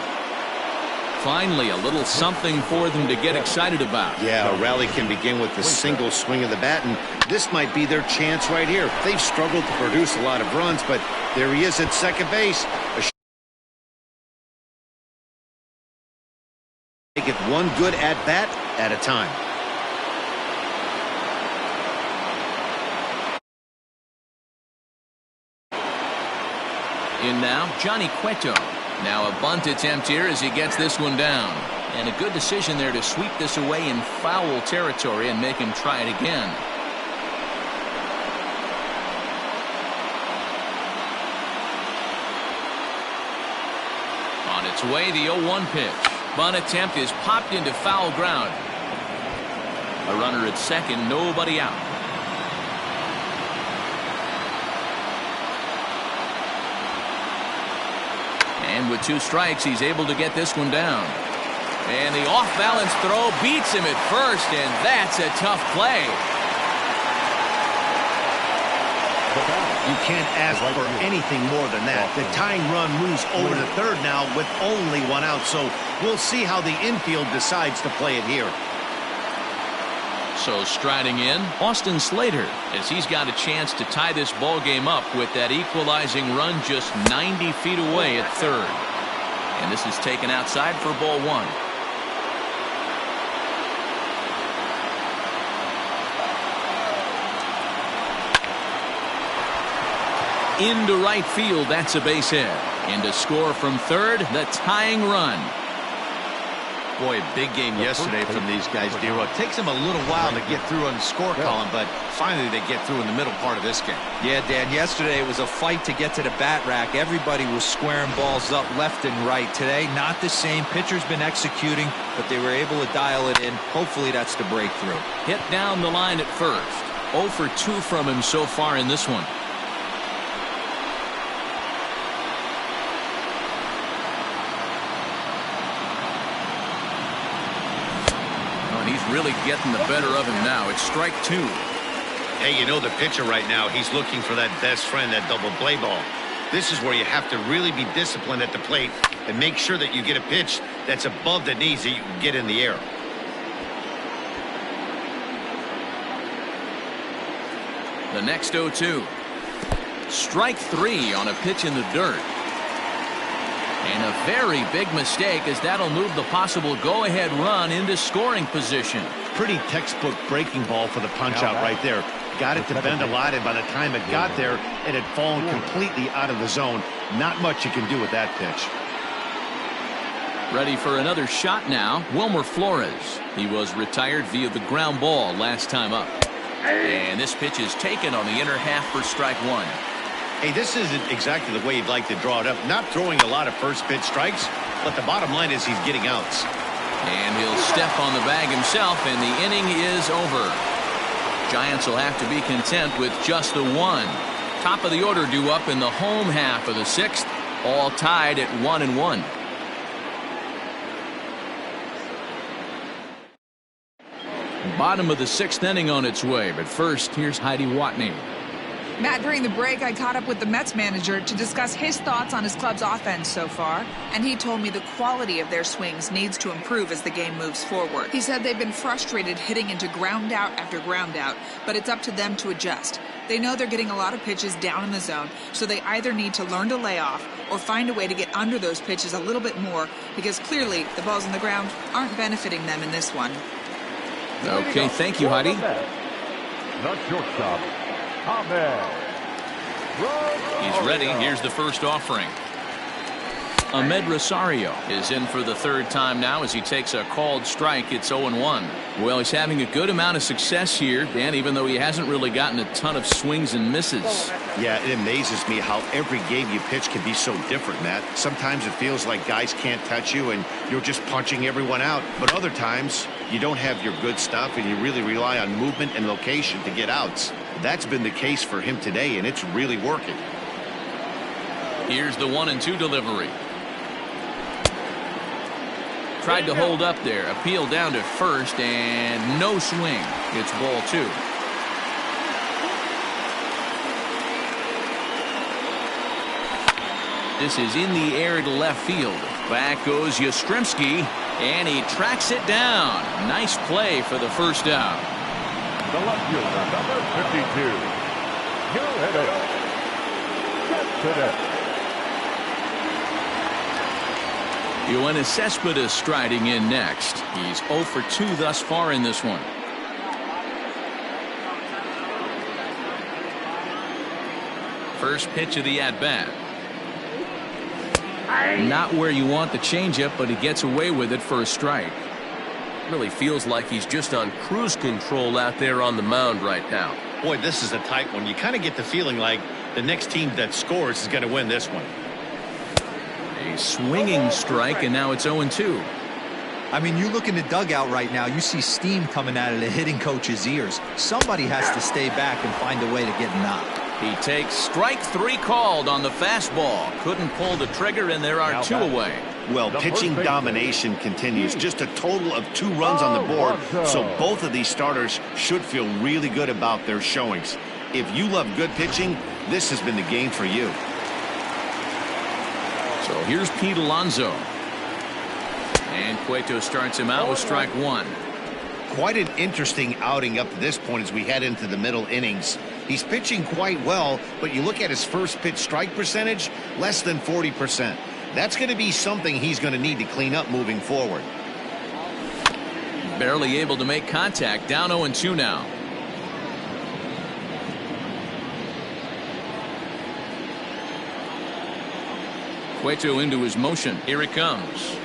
Finally, a little something for them to get excited about. Yeah, a rally can begin with a single swing of the bat, and this might be their chance right here. They've struggled to produce a lot of runs, but there he is at second base. Take it one good at-bat at a time. In now, Johnny Cueto. Now a bunt attempt here as he gets this one down. And a good decision there to sweep this away in foul territory and make him try it again. On its way, the 0-1 pitch. Bunt attempt is popped into foul ground. A runner at second, nobody out. And with 2 strikes, he's able to get this one down. And the off-balance throw beats him at first, and that's a tough play. You can't ask for anything more than that. The tying run moves over to third now with only 1 out, so we'll see how the infield decides to play it here. So striding in, Austin Slater, as he's got a chance to tie this ball game up with that equalizing run just 90 feet away at third. And this is taken outside for ball 1. Into right field, that's a base hit. And to score from third, the tying run. Boy, a big game yesterday from these guys, Dero. It takes them a little while to get through on the score column, but finally they get through in the middle part of this game. Yeah, Dan, yesterday it was a fight to get to the bat rack. Everybody was squaring balls up left and right. Today, not the same. Pitcher's been executing, but they were able to dial it in. Hopefully that's the breakthrough. Hit down the line at first. 0 for 2 from him so far in this one. Really getting the better of him now. It's strike 2. Hey, you know the pitcher right now, he's looking for that best friend, that double play ball. This is where you have to really be disciplined at the plate and make sure that you get a pitch that's above the knees that you can get in the air. The next 0-2. Strike 3 on a pitch in the dirt. And a very big mistake, as that'll move the possible go-ahead run into scoring position. Pretty textbook breaking ball for the punch-out right there. Got it to bend a lot, and by the time it got there, it had fallen completely out of the zone. Not much you can do with that pitch. Ready for another shot now, Wilmer Flores. He was retired via the ground ball last time up. And this pitch is taken on the inner half for strike 1. Hey, this isn't exactly the way you'd like to draw it up. Not throwing a lot of first pitch strikes, but the bottom line is he's getting outs. And he'll step on the bag himself, and the inning is over. Giants will have to be content with just the 1. Top of the order due up in the home half of the 6th, all tied at 1-1. Bottom of the 6th inning on its way, but first, here's Heidi Watney. Matt, during the break, I caught up with the Mets manager to discuss his thoughts on his club's offense so far, and he told me the quality of their swings needs to improve as the game moves forward. He said they've been frustrated hitting into ground out after ground out, but it's up to them to adjust. They know they're getting a lot of pitches down in the zone, so they either need to learn to lay off or find a way to get under those pitches a little bit more, because clearly the balls on the ground aren't benefiting them in this one. Okay, thank you, Heidi. The shortstop, He's ready. Here's the first offering. Ahmed Rosario is in for the 3rd time now as he takes a called strike. It's 0-1. Well, he's having a good amount of success here, Dan, even though he hasn't really gotten a ton of swings and misses. Yeah, it amazes me how every game you pitch can be so different, Matt. Sometimes it feels like guys can't touch you and you're just punching everyone out. But other times, you don't have your good stuff and you really rely on movement and location to get outs. That's been the case for him today, and it's really working. Here's the 1-2 delivery. Tried to hold up there. Appeal down to first, and no swing. It's ball 2. This is in the air to left field. Back goes Yastrzemski, and he tracks it down. Nice play for the first out. the left fielder, number 52. He'll hit it. Gets to it. Yoenis Cespedes striding in next. He's 0 for 2 thus far in this one. First pitch of the at-bat. Not where you want the changeup, but he gets away with it for a strike. Really feels like he's just on cruise control out there on the mound right now. Boy, this is a tight one. You kind of get the feeling like the next team that scores is going to win this one. A swinging strike, and now it's 0-2. I mean, you look in the dugout right now, you see steam coming out of the hitting coach's ears. Somebody has to stay back and find a way to get knocked. He takes strike 3 called on the fastball. Couldn't pull the trigger, and there are 2 away. Well, pitching domination continues. Just a total of 2 runs on the board, so both of these starters should feel really good about their showings. If you love good pitching, this has been the game for you. So here's Pete Alonso. And Cueto starts him out with strike 1. Quite an interesting outing up to this point as we head into the middle innings. He's pitching quite well, but you look at his first pitch strike percentage, less than 40%. That's going to be something he's going to need to clean up moving forward. Barely able to make contact. Down 0-2 now. Cueto into his motion. Here it comes.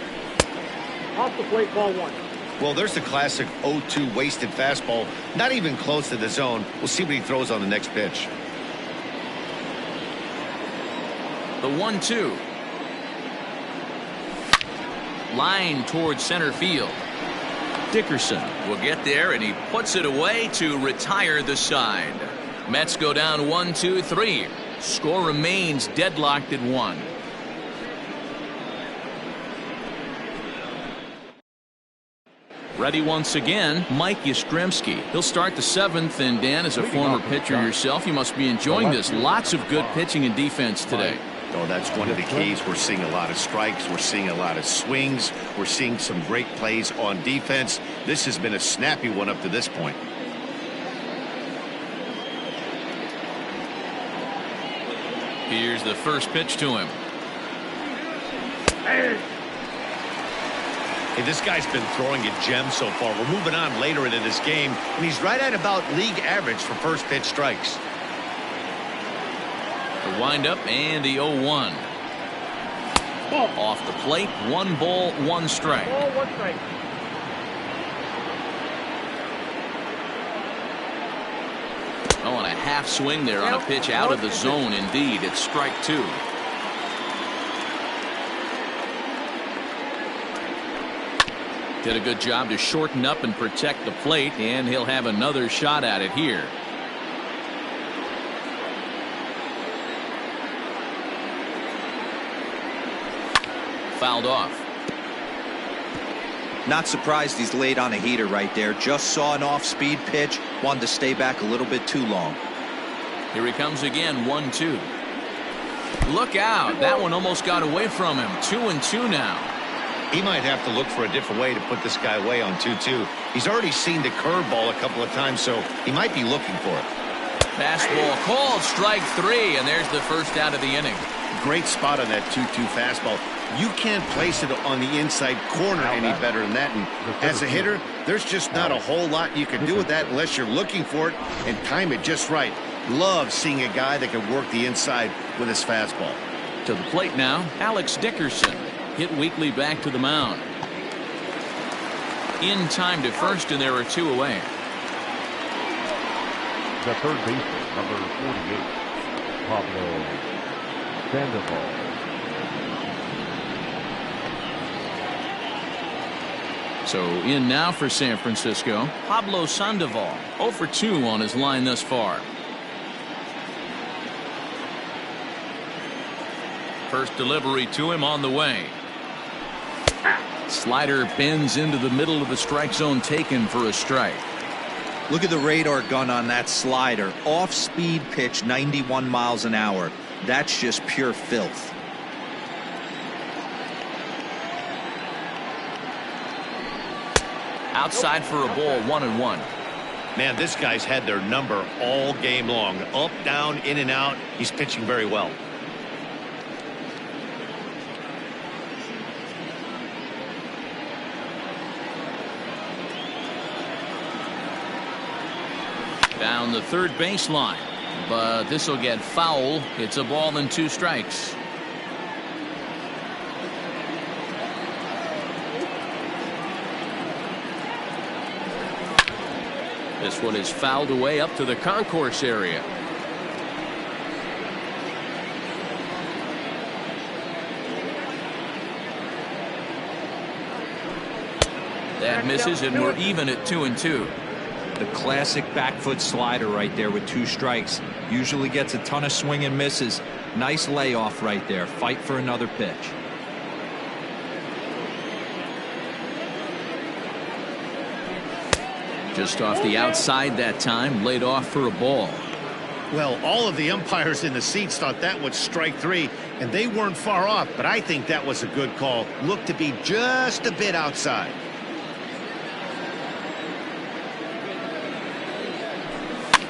Off the plate, ball 1. Well, there's the classic 0-2 wasted fastball. Not even close to the zone. We'll see what he throws on the next pitch. The 1-2. Line towards center field. Dickerson will get there, and he puts it away to retire the side. Mets go down 1-2-3. Score remains deadlocked at 1. Ready once again, Mike Yastrzemski. He'll start the 7th, and Dan, as a former pitcher yourself, you must be enjoying this. Lots of good pitching and defense today. Oh, that's one of the keys. We're seeing a lot of strikes. We're seeing a lot of swings. We're seeing some great plays on defense. This has been a snappy one up to this point. Here's the first pitch to him. Hey, this guy's been throwing a gem so far. We're moving on later into this game, and he's right at about league average for first pitch strikes. The windup and the 0-1. Off the plate, 1 ball, 1 strike. Ball 1 strike. Oh, and a half swing there on a pitch out of the zone. Indeed, it's strike 2. Did a good job to shorten up and protect the plate, and he'll have another shot at it here. Fouled off. Not surprised he's laid on a heater right there. Just saw an off-speed pitch. Wanted to stay back a little bit too long. Here he comes again, 1-2. Look out. That one almost got away from him. 2-2 now. He might have to look for a different way to put this guy away on 2-2. He's already seen the curveball a couple of times, so he might be looking for it. Fastball called, strike 3, and there's the first out of the inning. Great spot on that 2-2 fastball. You can't place it on the inside corner any better than that. And as a hitter, there's just not a whole lot you can do with that unless you're looking for it and time it just right. Love seeing a guy that can work the inside with his fastball. To the plate now, Alex Dickerson. Hit weakly back to the mound. In time to first, and there are 2 away. The third baseman, number 48, Pablo Sandoval. So in now for San Francisco, Pablo Sandoval. 0 for 2 on his line thus far. First delivery to him on the way. Slider bends into the middle of the strike zone, taken for a strike. Look at the radar gun on that slider. Off-speed pitch, 91 miles an hour. That's just pure filth. Outside for a ball, 1-1. Man, this guy's had their number all game long. Up, down, in and out. He's pitching very well. Down the third baseline, but this will get foul. It's a ball and 2 strikes. This one is fouled away up to the concourse area. That misses, and we're even at 2-2. The classic back foot slider right there with 2 strikes. Usually gets a ton of swing and misses. Nice layoff right there. Fight for another pitch. Just off the outside that time, laid off for a ball. Well, all of the umpires in the seats thought that was strike 3, and they weren't far off, but I think that was a good call. Looked to be just a bit outside.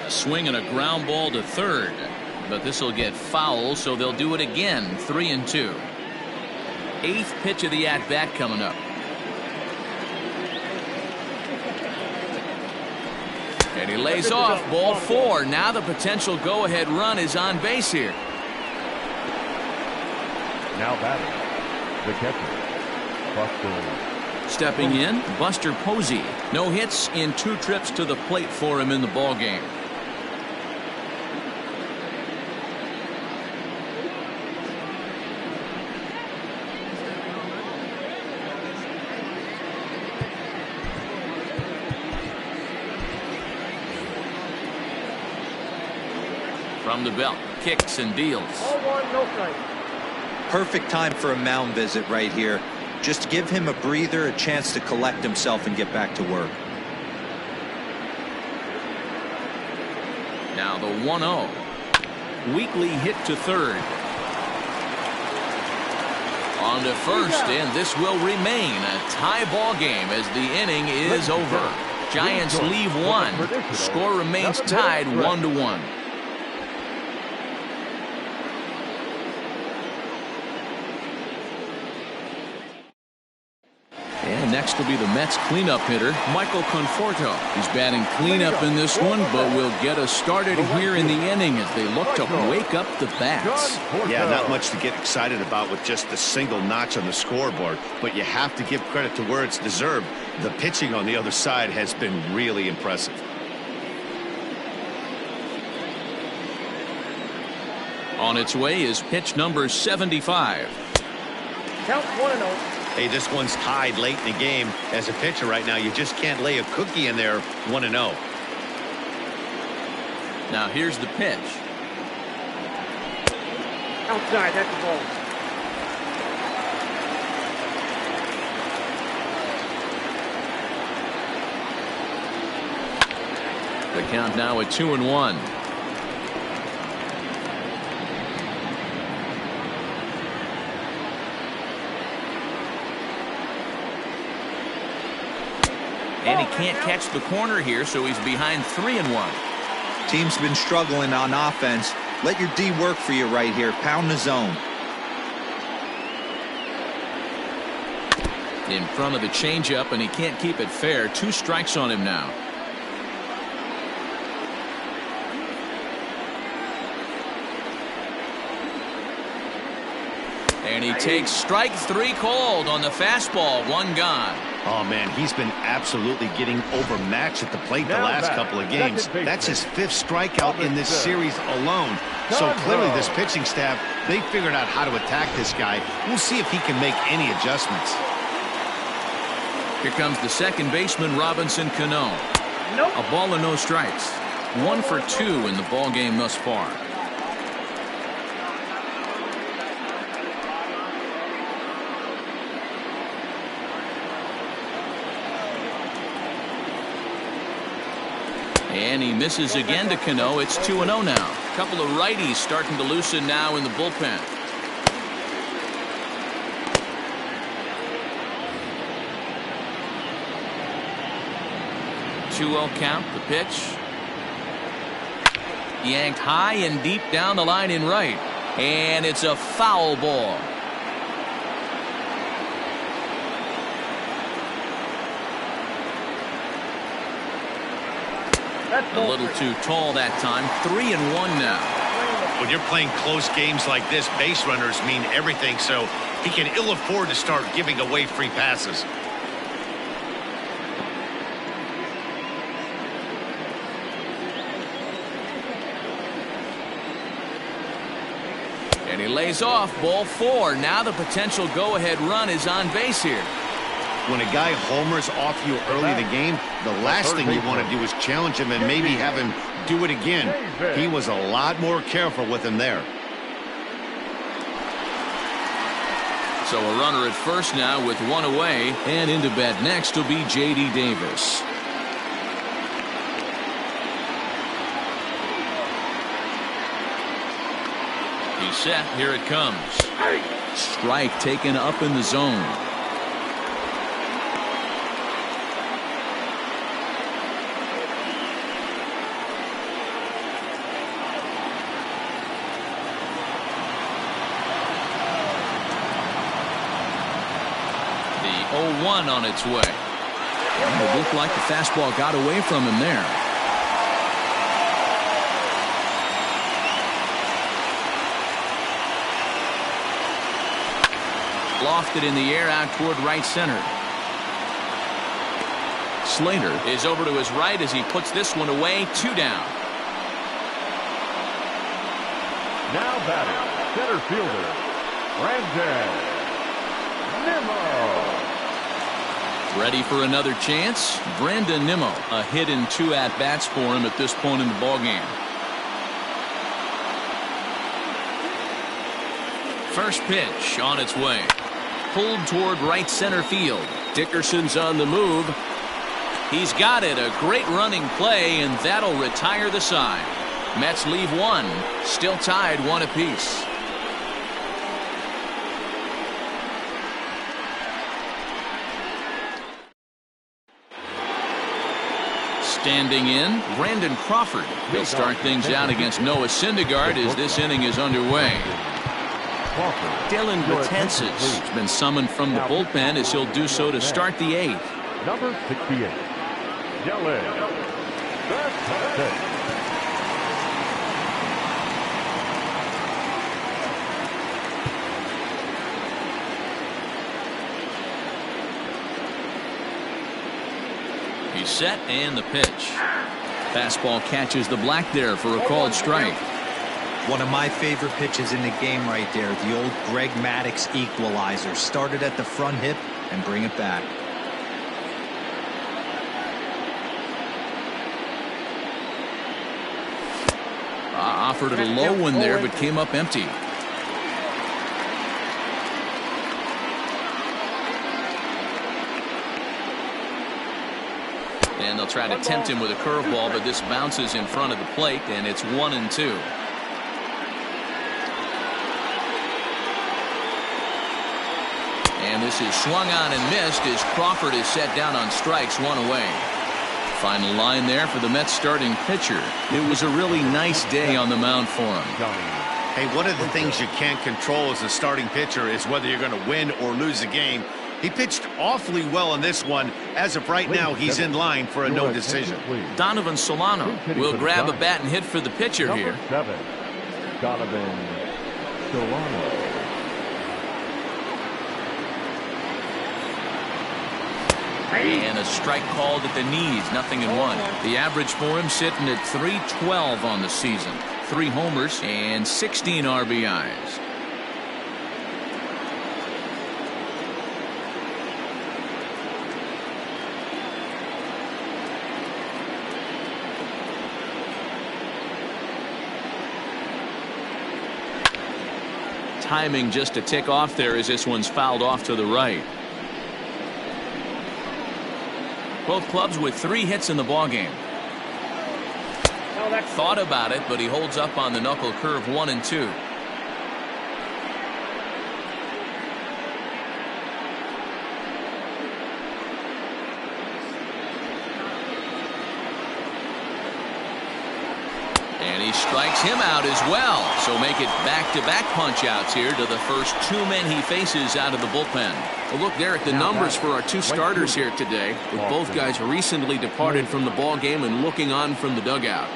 Swing and a ground ball to third, but this will get foul, so they'll do it again. 3-2. 8th pitch of the at-bat coming up. And he lays off. Ball 4. Now the potential go-ahead run is on base here. Now batting, the catcher, Buster. Stepping in, Buster Posey. No hits in 2 trips to the plate for him in the ball game. From the belt, kicks and deals. 0-1, no strike. Perfect time for a mound visit right here. Just give him a breather, a chance to collect himself and get back to work. Now the 1-0. Weakly hit to third. On to first, and this will remain a tie ball game as the inning is over. Giants leave 1. Score remains tied 1-1. And next will be the Mets cleanup hitter, Michael Conforto. He's batting cleanup in this one, but will get us started here in the inning as they look to wake up the bats. Yeah, not much to get excited about with just the single notch on the scoreboard, but you have to give credit to where it's deserved. The pitching on the other side has been really impressive. On its way is pitch number 75. Count 1-0. Hey, this one's tied late in the game. As a pitcher right now, you just can't lay a cookie in there. 1-0. Now here's the pitch. Outside, that's the ball. The count now at 2-1. And he can't catch the corner here, so he's behind 3-1. Team's been struggling on offense. Let your D work for you right here. Pound the zone. In front of the changeup, and he can't keep it fair. 2 strikes on him now. And he takes strike 3 called on the fastball. 1 gone. Oh, man, he's been absolutely getting overmatched at the plate the last couple of games. That's his 5th strikeout in this series alone. So clearly this pitching staff, they figured out how to attack this guy. We'll see if he can make any adjustments. Here comes the second baseman, Robinson Cano. Nope. A ball and no strikes. 1 for 2 in the ball game thus far. And he misses again to Cano. It's 2-0 now. A couple of righties starting to loosen now in the bullpen. 2-0 count. The pitch. Yanked high and deep down the line in right. And it's a foul ball. A little too tall that time. 3-1 now. When you're playing close games like this, base runners mean everything, so he can ill afford to start giving away free passes. And he lays off. Ball 4. Now the potential go-ahead run is on base here. When a guy homers off you early in the game, the last thing you want to do is challenge him and maybe have him do it again. He was a lot more careful with him there. So a runner at first now with one away, and into bat next will be J.D. Davis. He's set. Here it comes. Strike taken up in the zone. The 0-1 on its way. It looked like the fastball got away from him there. Lofted in the air out toward right center. Slater is over to his right as he puts this one away. 2 down. Now batting, center fielder, Brandon Nimmo. Ready for another chance? Brandon Nimmo. A hit and 2 at-bats for him at this point in the ballgame. First pitch on its way. Pulled toward right center field. Dickerson's on the move. He's got it. A great running play, and that'll retire the side. Mets leave 1. Still tied 1 apiece. Standing in, Brandon Crawford. He'll start things out against Noah Syndergaard as this inning is underway. Dylan Betances has been summoned from the bullpen as he'll do so to start the 8th. Number 68, Dylan Betances. He's set and the pitch. Fastball catches the black there for a called strike. One of my favorite pitches in the game right there. The old Greg Maddux equalizer. Started at the front hip and bring it back. Offered it a low one there, but came up empty. And they'll try to tempt him with a curveball, but this bounces in front of the plate, and it's 1-2. And this is swung on and missed as Crawford is set down on strikes, 1 away. Final line there for the Mets starting pitcher. It was a really nice day on the mound for him. Hey, one of the things you can't control as a starting pitcher is whether you're going to win or lose a game. He pitched awfully well in this one. As of right now, he's in line for a no decision. Donovan Solano will grab a bat and hit for the pitcher here. Number 7, Donovan Solano. And a strike called at the knees, 0-1. The average for him sitting at .312 on the season. 3 homers and 16 RBIs. Timing just to tick off there as this one's fouled off to the right. Both clubs with 3 hits in the ballgame. Thought about it, but he holds up on the knuckle curve 1-2. And he strikes him out as well. So make it back-to-back punch-outs here to the first 2 men he faces out of the bullpen. Well, look there at the numbers for our 2 starters here today, with both guys recently departed from the ball game and looking on from the dugout.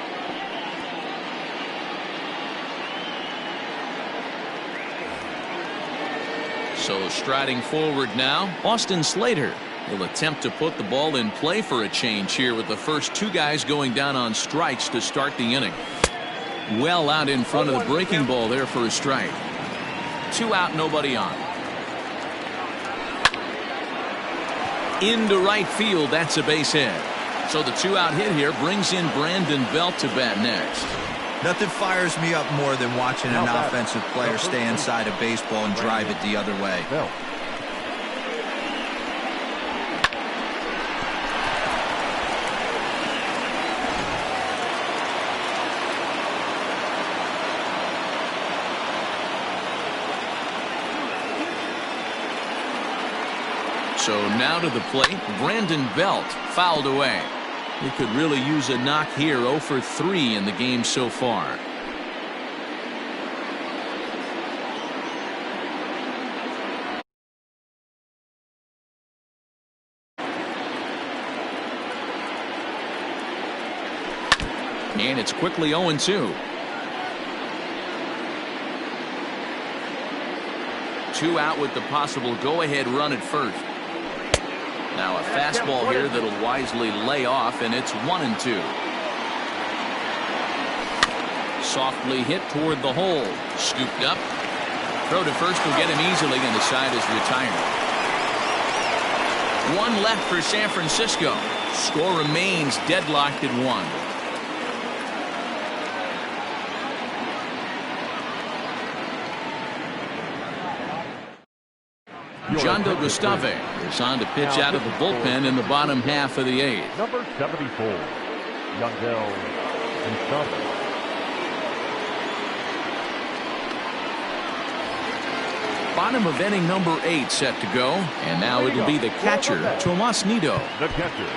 So striding forward now, Austin Slater will attempt to put the ball in play for a change here with the first 2 guys going down on strikes to start the inning. Well out in front of the breaking ball there for a strike. 2 out, nobody on. Into right field, that's a base hit. So the 2-out hit here brings in Brandon Belt to bat next. Nothing fires me up more than watching an offensive player stay inside a baseball and drive it the other way. So now to the plate, Brandon Belt fouled away. He could really use a knock here. 0 for 3 in the game so far. And it's quickly 0-2. 2 out with the possible go-ahead run at first. Now a fastball here that'll wisely lay off, and it's 1-2. Softly hit toward the hole. Scooped up. Throw to first will get him easily, and the side is retired. 1 left for San Francisco. Score remains deadlocked at 1. Jondo Gustave is on to pitch out of the bullpen in the bottom half of the 8th. Number 74, Jondo Gustave. Bottom of inning number 8 set to go, and now it'll be the catcher, Tomas Nido. The catcher,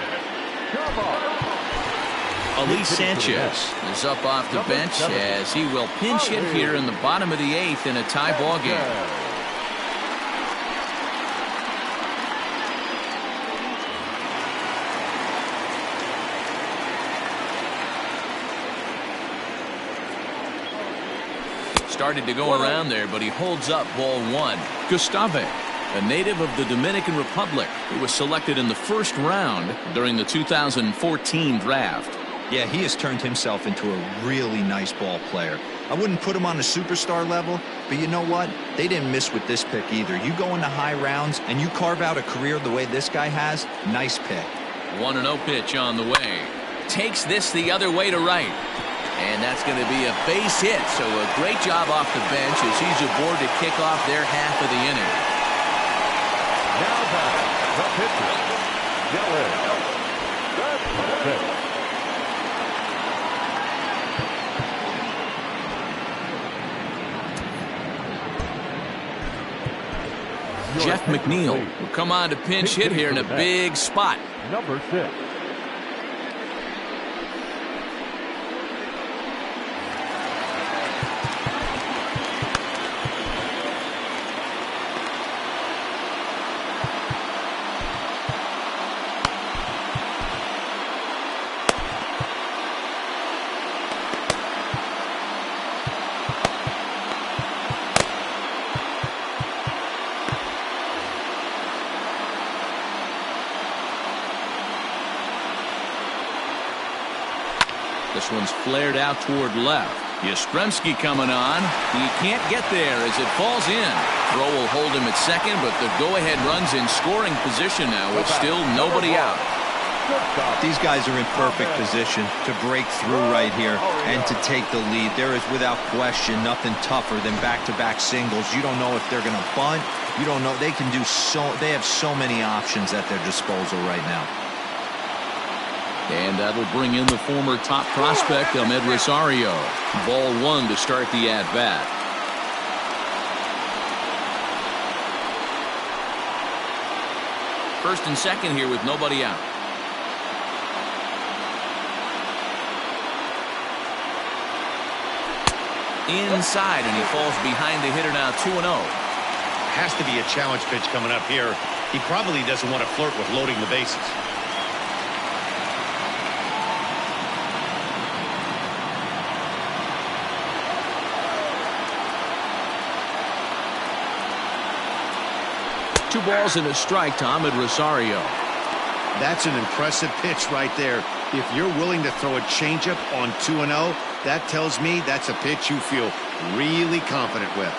Elise Sanchez is up off the bench as he will pinch hit here in the bottom of the 8th in a tie ball game. Started to go around there, but he holds up ball 1. Gustave, a native of the Dominican Republic, who was selected in the first round during the 2014 draft. Yeah, he has turned himself into a really nice ball player. I wouldn't put him on a superstar level, but you know what? They didn't miss with this pick either. You go into high rounds and you carve out a career the way this guy has, nice pick. 1-0 pitch on the way. Takes this the other way to right. And that's going to be a base hit, so a great job off the bench as he's aboard to kick off their half of the inning. Now back, the pitcher, Dylan. That's Jeff McNeil will come on to pinch hit here in a big spot. Number 6. This one's flared out toward left. Yastrzemski coming on. He can't get there as it falls in. Throw will hold him at second, but the go-ahead run's in scoring position now with still nobody out. These guys are in perfect position to break through right here and to take the lead. There is without question nothing tougher than back-to-back singles. You don't know if they're going to bunt. You don't know. They can do so. They have so many options at their disposal right now. And that'll bring in the former top prospect, Ahmed Rosario. Ball 1 to start the at-bat. First and second here with nobody out. Inside, and he falls behind the hitter now 2-0. Has to be a challenge pitch coming up here. He probably doesn't want to flirt with loading the bases. Two balls and a strike to Ahmed Rosario. That's an impressive pitch right there. If you're willing to throw a changeup on 2-0, that tells me that's a pitch you feel really confident with.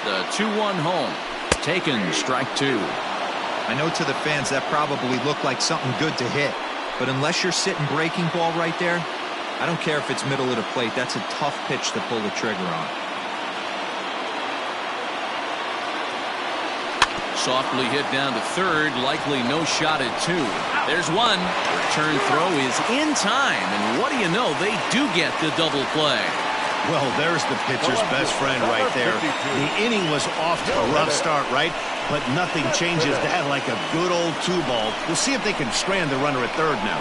The 2-1 home. Taken, strike 2. I know to the fans that probably looked like something good to hit, but unless you're sitting breaking ball right there, I don't care if it's middle of the plate. That's a tough pitch to pull the trigger on. Softly hit down to third, likely no shot at 2. There's one. Return throw is in time, and what do you know, they do get the double play. Well, there's the pitcher's best friend right there. The inning was off to a rough start, right? But nothing changes that like a good old 2-ball. We'll see if they can strand the runner at third now.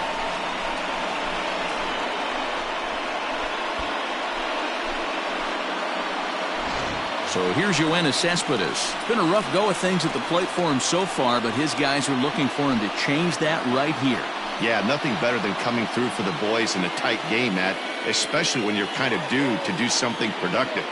So here's Yoenis Cespedes. It's been a rough go of things at the plate for him so far, but his guys are looking for him to change that right here. Yeah, nothing better than coming through for the boys in a tight game, Matt, especially when you're kind of due to do something productive.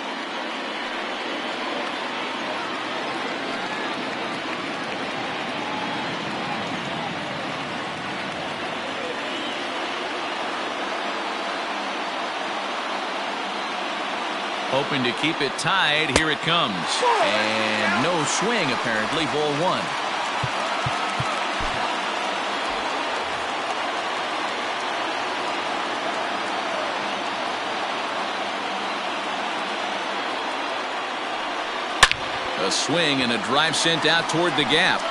Hoping to keep it tied. Here it comes. And no swing, apparently. Ball 1. A swing and a drive sent out toward the gap.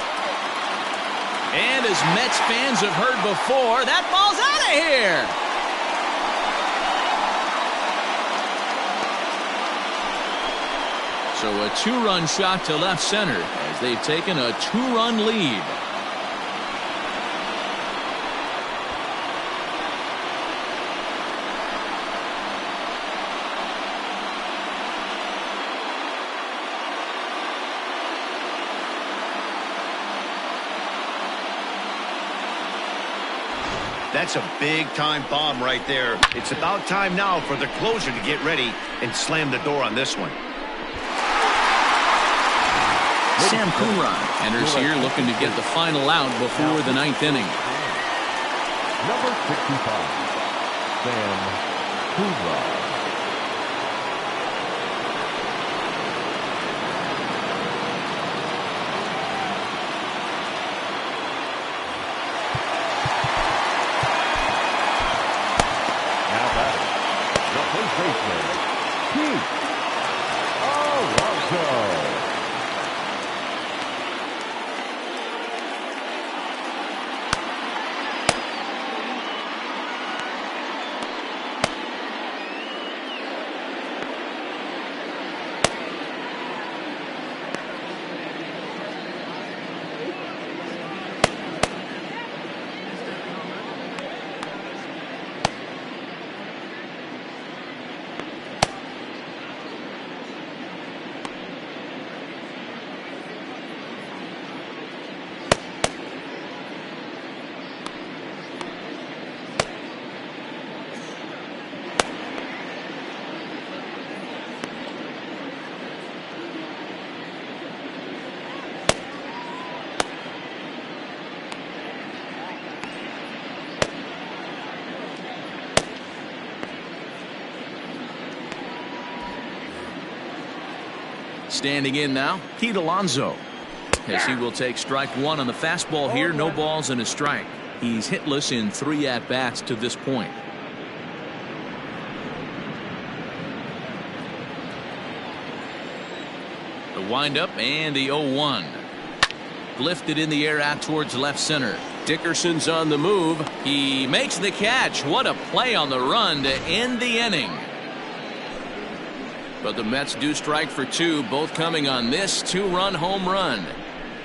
And as Mets fans have heard before, that ball's out of here. So a 2-run shot to left center as they've taken a 2-run lead. That's a big-time bomb right there. It's about time now for the closer to get ready and slam the door on this one. Sam Coonrod enters here looking to get the final out before the 9th inning. Number 65, Sam Coonrod. Now batting, the first baseman, Pete Alonso. Standing in now, Pete Alonso, as he will take strike 1 on the fastball here. No balls and a strike. He's hitless in 3 at-bats to this point. The windup and the 0-1. Lifted in the air out towards left center. Dickerson's on the move. He makes the catch. What a play on the run to end the inning. But the Mets do strike for 2, both coming on this 2-run home run.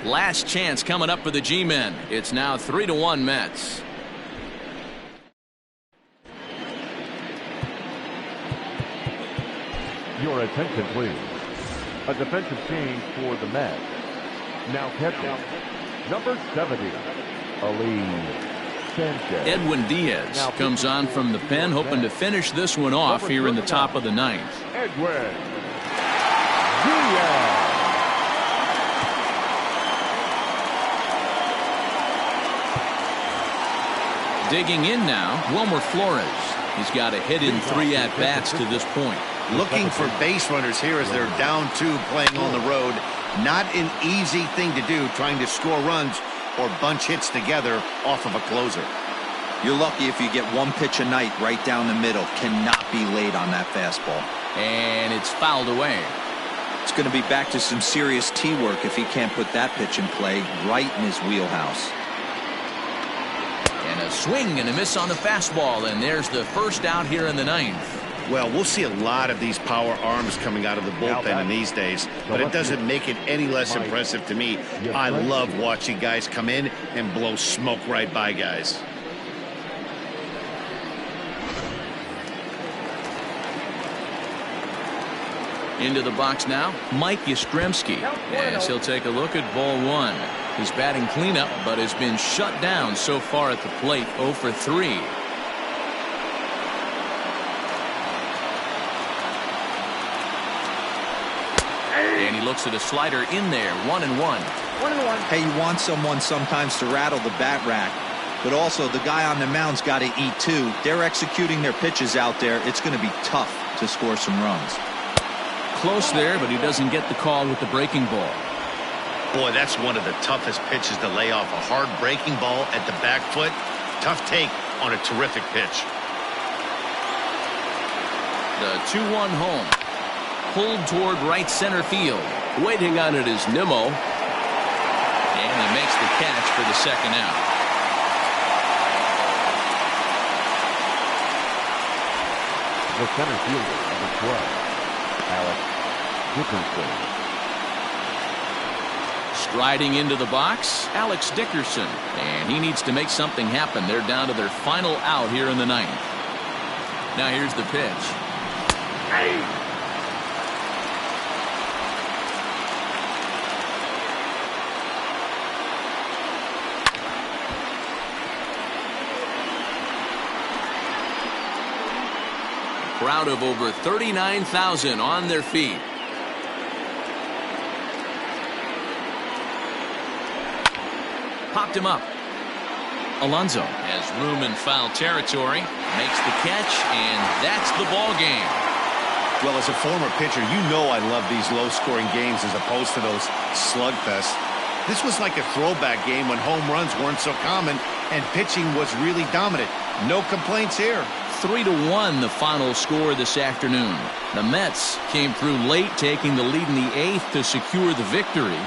Last chance coming up for the G-men. It's now 3-1 Mets. Your attention, please. A defensive change for the Mets. Now catching, number 70, Ali Sanchez. Edwin Diaz comes on from the pen, hoping to finish this one off here in the top of the 9th. Edwin Diaz. Digging in now, Wilmer Flores. He's got a hit in 3 at-bats to this point. Looking for base runners here as they're down 2 playing on the road. Not an easy thing to do, trying to score runs or bunch hits together off of a closer. You're lucky if you get one pitch a night right down the middle. Cannot be late on that fastball. And it's fouled away. It's going to be back to some serious tee work if he can't put that pitch in play right in his wheelhouse. And a swing and a miss on the fastball, and there's the first out here in the 9th. Well, we'll see a lot of these power arms coming out of the bullpen in these days, but it doesn't make it any less impressive to me. I love watching guys come in and blow smoke right by guys. Into the box now, Mike Yastrzemski, as he'll take a look at ball 1. He's batting cleanup, but has been shut down so far at the plate, 0 for 3. And he looks at a slider in there, 1-1. 1-1. Hey, you want someone sometimes to rattle the bat rack, but also the guy on the mound's got to eat too. They're executing their pitches out there. It's going to be tough to score some runs. Close there, but he doesn't get the call with the breaking ball. Boy, that's one of the toughest pitches to lay off. A hard breaking ball at the back foot. Tough take on a terrific pitch. The 2-1 home. Pulled toward right center field. Waiting on it is Nimmo. And he makes the catch for the second out. The center fielder, number 12, Alex Dickerson. Striding into the box, Alex Dickerson. And he needs to make something happen. They're down to their final out here in the 9th. Now here's the pitch. Hey! Crowd of over 39,000 on their feet. Popped him up. Alonso has room in foul territory, makes the catch, and that's the ball game. Well, as a former pitcher, you know I love these low-scoring games as opposed to those slugfests. This was like a throwback game when home runs weren't so common and pitching was really dominant. No complaints here. 3-1 the final score this afternoon. The Mets came through late, taking the lead in the 8th to secure the victory.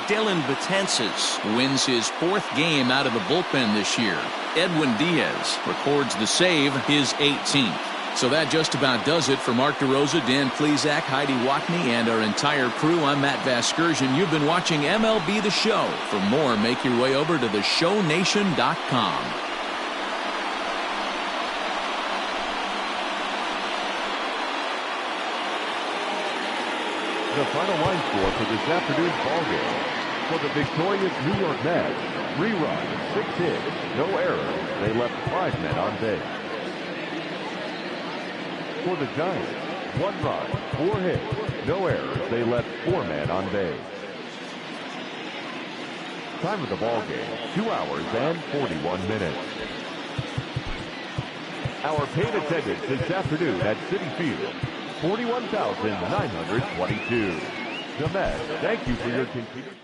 Dylan Betances wins his 4th game out of the bullpen this year. Edwin Diaz records the save, his 18th. So that just about does it for Mark DeRosa, Dan Plesac, Heidi Watney, and our entire crew. I'm Matt Vasgersian. You've been watching MLB The Show. For more, make your way over to theshownation.com. The final line score for this afternoon's ballgame. For the victorious New York Mets, 3 runs, 6 hits, no errors. They left 5 men on base. For the Giants, 1 run, 4 hits, no errors. They left 4 men on base. Time of the ballgame, 2 hours and 41 minutes. Our paid attendance this afternoon at Citi Field, 41,922. The Mets, thank you for your continued